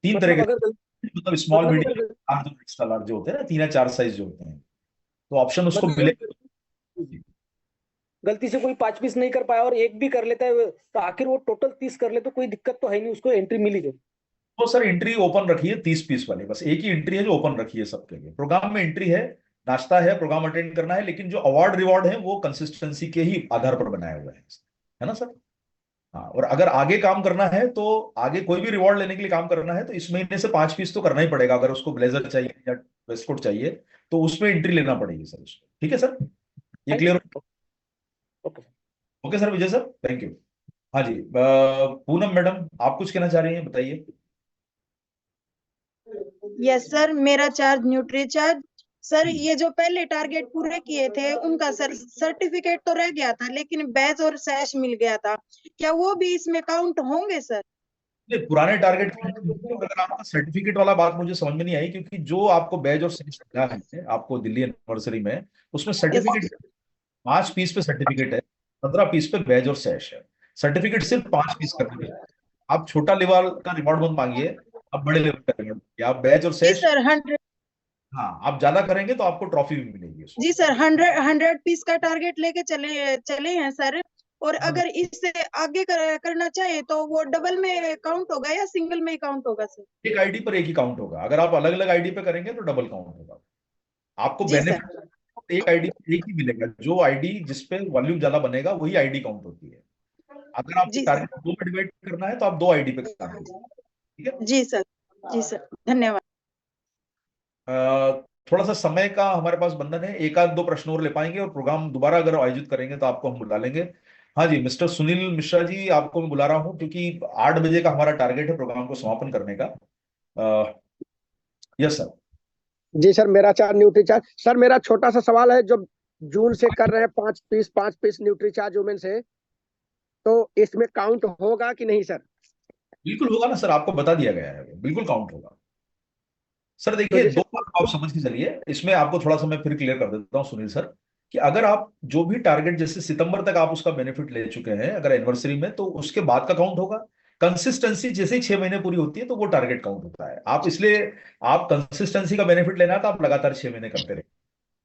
3 तरह मतलब के, अगर मतलब स्मॉल, मतलब मीडियम, अगर लार्ज और एक्स्ट्रा लार्ज जो होते हैं ना, 3 या 4 साइज जो होते हैं, तो ऑप्शन उसको मिलेगा। गलती से कोई 5 पीस नहीं कर पाया और एक भी कर लेता है तो आखिर वो टोटल 30 कर ले तो कोई दिक्कत तो है नहीं, उसको एंट्री मिली गई। तो सर एंट्री ओपन रखी है 30 पीस वाली, बस एक ही एंट्री है जो ओपन रखी है सबके लिए। प्रोग्राम में एंट्री है, नाश्ता है, प्रोग्राम अटेंड करना है, लेकिन जो अवार्ड रिवॉर्ड है वो कंसिस्टेंसी के ही आधार पर बनाए हुए हैं, है ना सर। हाँ, और अगर आगे काम करना है तो आगे कोई भी रिवॉर्ड लेने के लिए काम करना है तो इस महीने से 5 पीस तो करना ही पड़ेगा। अगर उसको ब्लेजर चाहिए या वेस्टकोट चाहिए तो उसमें एंट्री लेना पड़ेगी सर उसको। ठीक है सर, ये clear? Okay sir, Vijay sir, thank you. हाँ जी, पूनम मैडम आप कुछ कहना चाह रही हैं, बताइए। यस सर, मेरा चार्ज न्यूट्री चार्ज। सर ये जो पहले टारगेट पूरे किए थे उनका सर सर्टिफिकेट तो रह गया था, लेकिन बैच और सैश मिल गया था, क्या वो भी इसमें काउंट होंगे सर? नहीं, पुराने टारगेट, अगर आपका सर्टिफिकेट वाला बात मुझे समझ में नहीं आई, क्योंकि जो आपको बैज और सैश मिला है आपको दिल्ली एनिवर्सरी में, उसमें सर्टिफिकेट 5 पीस पे सर्टिफिकेट है, 15 पीस पे बैज और सैश है। सर्टिफिकेट सिर्फ 5 पीस का है। आप छोटा लेवल का रिवॉर्ड मत मांगिए, आप बड़े लेवल का रिवॉर्ड मांगिए। आप बैज और जी सैश, सर 100। हाँ, आप ज्यादा करेंगे तो आपको ट्रॉफी भी मिलेगी उसमें। जी सर 100 पीस का टारगेट लेके चले हैं सर। और अगर इससे आगे करना चाहे तो वो डबल में काउंट होगा या सिंगल में काउंट होगा सर? एक आईडी पर एक ही काउंट होगा। अगर आप अलग अलग आईडी पे करेंगे तो डबल काउंट होगा। आपको जी सर। बेनिफिट एक आईडी एक ही मिलेगा। जो आईडी जिसपे वॉल्यूम ज्यादा बनेगा वही आईडी काउंट होती है। अगर आपको जी सर। टारगेट 2 में डिवाइड करना है तो आप 2 आईडी पे काम कीजिए। ठीक है, जी सर। जी सर, धन्यवाद। थोड़ा सा समय का हमारे पास बंधन है, एक आध 2 प्रश्न और ले पाएंगे और प्रोग्राम दोबारा अगर आयोजित करेंगे तो आपको हम बुला लेंगे। हाँ जी, मिस्टर सुनील मिश्रा जी, आपको मैं बुला रहा हूँ क्योंकि 8 बजे का हमारा टारगेट है प्रोग्राम को समापन करने का। Yes sir. जी सर, मेरा चार्ज न्यूट्री चार्ज। सर मेरा छोटा सा सवाल है, जो जून से कर रहे हैं 5 पीस न्यूट्री चार्ज वुमेन से, तो इसमें काउंट होगा कि नहीं सर? बिल्कुल होगा ना सर, आपको बता दिया गया है, बिल्कुल काउंट होगा सर। तो देखिए, जैसे 2 बात आप समझ के चलिए, इसमें आपको थोड़ा सा मैं फिर क्लियर कर देता हूँ सुनील सर, कि अगर आप जो भी टारगेट जैसे सितंबर तक आप उसका बेनिफिट ले चुके हैं अगर एनिवर्सरी में, तो उसके बाद का काउंट होगा। कंसिस्टेंसी जैसे ही 6 महीने पूरी होती है तो वो टारगेट काउंट होता है। आप इसलिए आप कंसिस्टेंसी का बेनिफिट लेना है तो आप लगातार 6 महीने करते रहे।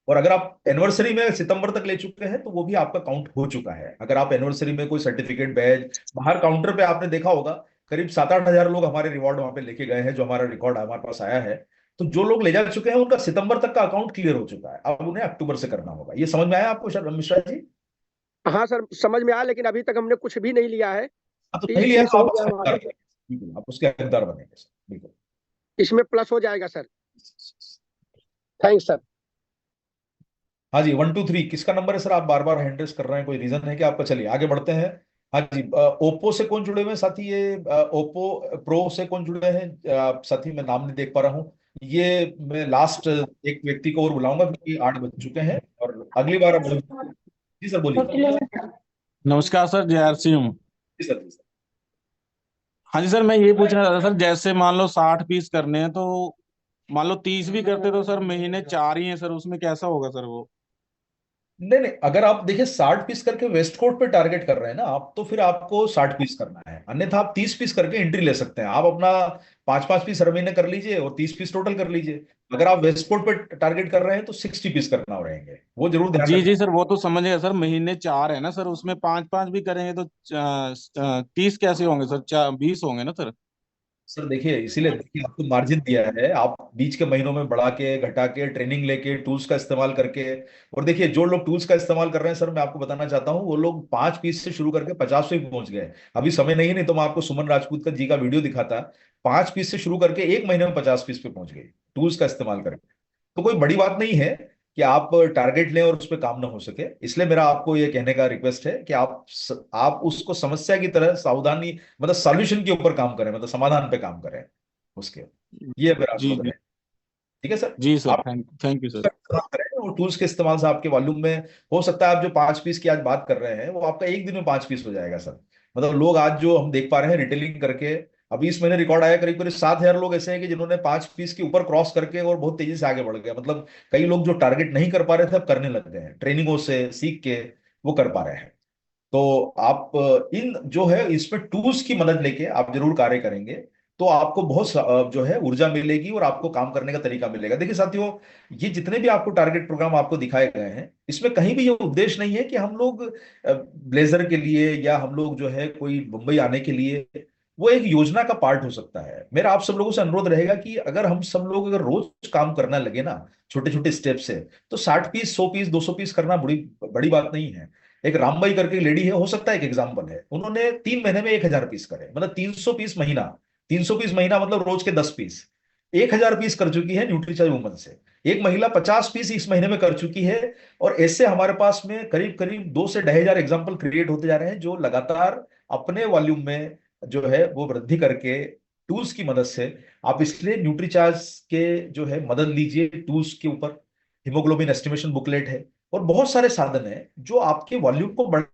और अगर आप एनिवर्सरी में सितंबर तक ले चुके हैं तो वो भी आपका काउंट हो चुका है। अगर आप एनिवर्सरी में कोई सर्टिफिकेट, बैज, बाहर काउंटर पे आपने देखा होगा करीब 7-8 हजार लोग हमारे रिवॉर्ड वहां पे लेके गए हैं, जो हमारा रिकॉर्ड हमारे पास आया है। तो जो लोग ले जा चुके हैं उनका सितंबर तक का अकाउंट क्लियर हो चुका है, अब उन्हें अक्टूबर से करना होगा। ये समझ में आया आपको मिश्रा जी? हाँ सर, समझ में आया, लेकिन अभी तक हमने कुछ भी नहीं लिया है। तो 30 नहीं लिया पीस तो हो आप गया उसका हमारा। हकदार बनेंगे। बिल्कुल, आप उसके हकदार बनेंगे सर, बिल्कुल। इसमें प्लस हो जाएगा सर। Thanks sir. हाँ जी, 1 2 3 किसका नंबर है सर? आप बार बार हैंड रेस कर रहे हैं, कोई रीजन है कि आपका? चलिए आगे बढ़ते हैं। हाँ जी, ओप्पो से कौन जुड़े हुए हैं साथी? ये ओप्पो प्रो से कौन जुड़े हैं साथी? मैं नाम नहीं देख पा रहा हूँ। ये मैं लास्ट एक व्यक्ति को और बुलाऊंगा क्योंकि 8 बज चुके हैं और अगली बार जी सर बोलिए। नमस्कार सर, जय हूँ। जी सर, जी सर। हाँ जी सर, मैं ये पूछना चाहता था सर, जैसे मान लो 60 पीस करने हैं तो मान लो 30 भी करते तो सर महीने 4 ही हैं सर, उसमें कैसा होगा सर वो? नहीं नहीं, अगर आप देखिए 60 पीस करके वेस्ट कोट पे टारगेट कर रहे हैं ना आप, तो फिर आपको 60 पीस करना है। अन्यथा आप 30 पीस करके एंट्री ले सकते हैं। आप अपना 5-5 पीस हर महीने कर लीजिए और 30 पीस टोटल कर लीजिए। अगर आप वेस्ट कोट पे टारगेट कर रहे हैं तो 60 पीस करना रहेंगे, वो जरूर ध्यान जी रखें। जी सर, वो तो समझ गया सर। महीने 4 है ना सर, उसमें 5-5 भी करेंगे तो 30 कैसे होंगे सर? 20 होंगे ना सर? सर देखिए, इसीलिए देखिए आपको मार्जिन दिया है, आप बीच के महीनों में बढ़ा के घटा के ट्रेनिंग लेके टूल्स का इस्तेमाल करके। और देखिए, जो लोग टूल्स का इस्तेमाल कर रहे हैं सर, मैं आपको बताना चाहता हूँ, वो लोग 5 पीस से शुरू करके 50 पे पहुंच गए। अभी समय नहीं है, नहीं तो मैं आपको सुमन राजपूत का जी का वीडियो दिखाता। 5 पीस से शुरू करके 1 महीने में 50 पीस पे पहुंच गए टूल्स का इस्तेमाल करके। तो कोई बड़ी बात नहीं है कि आप टारगेट लें और उस पर काम ना हो सके। इसलिए मेरा आपको ये कहने का रिक्वेस्ट है कि आप उसको समस्या की तरह सावधानी, मतलब सॉल्यूशन के ऊपर काम करें, मतलब समाधान पे काम करें उसके। ये मेरा जी आपको जी बताएं। ठीक है सर? जी सर, आप थैंक यू सर। इस्तेमाल करें और टूल्स के इस्तेमाल से आपके वॉल्यूम में हो सकता है आप जो 5 पीस की आज बात कर रहे हैं वो आपका एक दिन में 5 पीस हो जाएगा सर। मतलब लोग आज जो हम देख पा रहे हैं रिटेलिंग करके, अभी इस महीने रिकॉर्ड आया करीब करीब 7,000 लोग ऐसे हैं कि जिन्होंने 5 पीस के ऊपर क्रॉस करके और बहुत तेजी से आगे बढ़ गया। मतलब कई लोग जो टारगेट नहीं कर पा रहे थे अब करने लग गए हैं, ट्रेनिंगों से सीख के वो कर पा रहे हैं। तो आप इन जो है इसमें टूल्स की मदद लेके आप जरूर कार्य करेंगे। तो आपको बहुत जो है ऊर्जा मिलेगी और आपको काम करने का तरीका मिलेगा। देखिए साथियों, ये जितने भी आपको टारगेट प्रोग्राम आपको दिखाए गए हैं, इसमें कहीं भी ये उद्देश्य नहीं है कि हम लोग ब्लेजर के लिए या हम लोग जो है कोई मुंबई आने के लिए, वो एक योजना का पार्ट हो सकता है। मेरा आप सब लोगों से अनुरोध रहेगा कि अगर हम सब लोग अगर रोज काम करने लगे ना छोटे छोटे स्टेप से, तो 60 पीस, 100 पीस, 200 पीस करना बड़ी बड़ी बात नहीं है। एक रामबाई करके लेडी है, हो सकता है एक एग्जाम्पल है, उन्होंने 3 महीने में 1000 पीस करे, मतलब 300 पीस महीना। 300 पीस महीना मतलब रोज के 10 पीस, 1000 पीस कर चुकी है न्यूट्रीचार्ज वुमन से। एक महिला 50 पीस इस महीने में कर चुकी है। और ऐसे हमारे पास में करीब करीब 2 से 2500 एग्जाम्पल क्रिएट होते जा रहे हैं, जो लगातार अपने वॉल्यूम में जो है वो वृद्धि करके टूल्स की मदद से। आप इसलिए न्यूट्रीचार्ज के जो है मदद लीजिए टूल्स के ऊपर। हीमोग्लोबिन एस्टिमेशन बुकलेट है और बहुत सारे साधन हैं जो आपके वॉल्यूम को बढ़ाने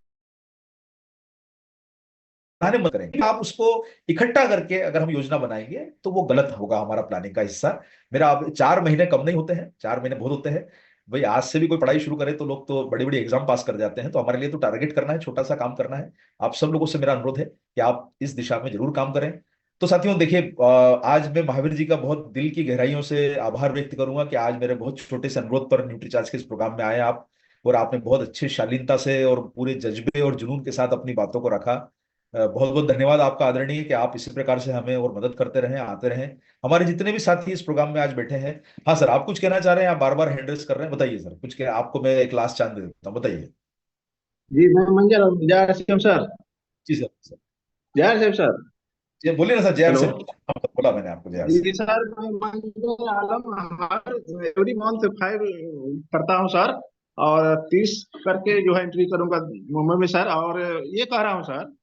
मत करेंगे। आप उसको इकट्ठा करके अगर हम योजना बनाएंगे तो वो गलत होगा हमारा प्लानिंग का हिस्सा। मेरा अब 4 महीने कम नहीं होते हैं, 4 महीने बहुत होते हैं भाई। आज से भी कोई पढ़ाई शुरू करे तो लोग तो बड़ी बड़ी एग्जाम पास कर जाते हैं, तो हमारे लिए तो टारगेट करना है, छोटा सा काम करना है। आप सब लोगों से मेरा अनुरोध है कि आप इस दिशा में जरूर काम करें। तो साथियों देखिए, आज मैं महावीर जी का बहुत दिल की गहराइयों से आभार व्यक्त करूंगा कि आज मेरे बहुत छोटे से अनुरोध पर न्यूट्रीचार्ज के इस प्रोग्राम में आए आप, और आपने बहुत अच्छे शालीनता से और पूरे जज्बे और जुनून के साथ अपनी बातों को रखा। बहुत बहुत धन्यवाद आपका आदरणीय, कि आप इसी प्रकार से हमें और मदद करते रहें, आते रहें। हमारे जितने भी साथी इस प्रोग्राम में आज बैठे हैं, हाँ सर आप कुछ कहना चाह रहे हैं, आप बार बार हैंड रेस कर रहे हैं, बताइए सर कुछ आपको मैं एक लास्ट चांस दे देता हूँ, बताइए। जी मैं मंजर हूँ। जय आरसीएम सर। जी सर। जय आरसीएम सर। जी बोलिए ना सर, जय हेलो। से बोला मैंने आपको जय जी सर, मैं मंजर आलम हर एवरी मंथ 5 करता हूँ सर, और 30 करके जो है एंट्री करूंगा मुंबई में सर। और ये कह रहा हूँ सर,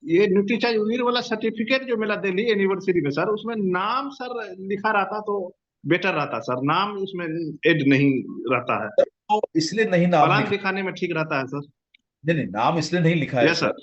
ये न्यूट्रीचार्ज वीर वाला सर्टिफिकेट जो मिला दिल्ली एनिवर्सरी में सर, उसमें नाम सर लिखा रहता तो बेटर रहता सर। नाम उसमें ऐड नहीं रहता है, तो इसलिए नहीं नाम प्लान लिखा, दिखाने में ठीक रहता है सर। नहीं नाम इसलिए नहीं लिखा है यस सर।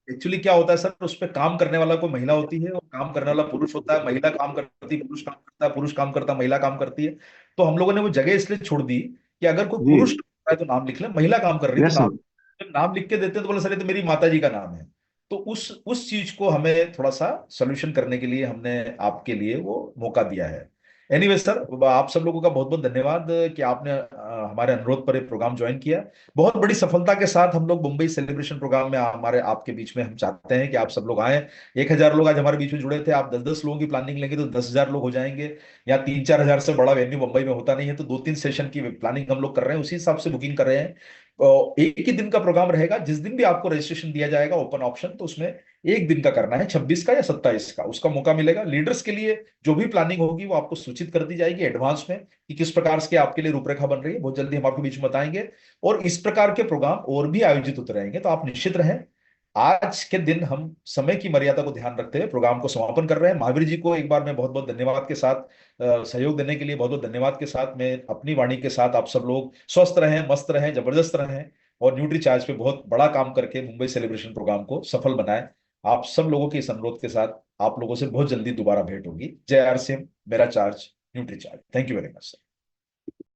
एक्चुअली क्या होता है सर, उस पर काम करने वाला कोई महिला होती है और काम करने वाला पुरुष होता है। महिला काम करती है, पुरुष काम करता है, पुरुष काम करता है, महिला काम करती है। तो हम लोगों ने वो जगह इसलिए छोड़ दी कि अगर कोई जी पुरुष काम कर रहा है तो नाम लिख ले, महिला काम कर रही है यस तो नाम, सर। जब नाम लिख के देते हैं तो बोले सर ये तो मेरी माता जी का नाम है। तो उस चीज को हमें थोड़ा सा सोल्यूशन करने के लिए हमने आपके लिए वो मौका दिया है। एनीवे सर, आप सब लोगों का बहुत बहुत धन्यवाद कि आपने हमारे अनुरोध पर एक प्रोग्राम ज्वाइन किया। बहुत बड़ी सफलता के साथ हम लोग मुंबई सेलिब्रेशन प्रोग्राम में हमारे आपके बीच में हम चाहते हैं कि आप सब लोग आए। 1000 लोग आज हमारे बीच में जुड़े थे, आप 10-10 लोगों की प्लानिंग लेंगे तो 10,000 लोग हो जाएंगे। या 3-4 हजार से बड़ा वेन्यू मुंबई में होता नहीं है, तो 2-3 सेशन की प्लानिंग हम लोग कर रहे हैं, उसी हिसाब से बुकिंग कर रहे हैं। एक ही दिन का प्रोग्राम रहेगा, जिस दिन भी आपको रजिस्ट्रेशन दिया जाएगा ओपन ऑप्शन, तो उसमें एक दिन का करना है, 26 का या 27 का, उसका मौका मिलेगा। लीडर्स के लिए जो भी प्लानिंग होगी वो आपको सूचित कर दी जाएगी एडवांस में कि किस प्रकार से आपके लिए रूपरेखा बन रही है, बहुत जल्दी हम आपके बीच में बताएंगे। और इस प्रकार के प्रोग्राम और भी आयोजित होते रहेंगे, तो आप निश्चित रहें। आज के दिन हम समय की मर्यादा को ध्यान रखते हुए प्रोग्राम को समापन कर रहे हैं। महावीर जी को एक बार मैं बहुत बहुत धन्यवाद के साथ, सहयोग देने के लिए बहुत बहुत धन्यवाद के साथ, मैं अपनी वाणी के साथ आप सब लोग स्वस्थ रहें, मस्त रहें, जबरदस्त रहें, और न्यूट्री चार्ज पे बहुत बड़ा काम करके मुंबई सेलिब्रेशन प्रोग्राम को सफल बनाएं। आप सब लोगों के इस अनुरोध के साथ आप लोगों से बहुत जल्दी दोबारा भेंट होगी। जय आरसीएम, मेरा charge, nutri charge. Thank you very much sir.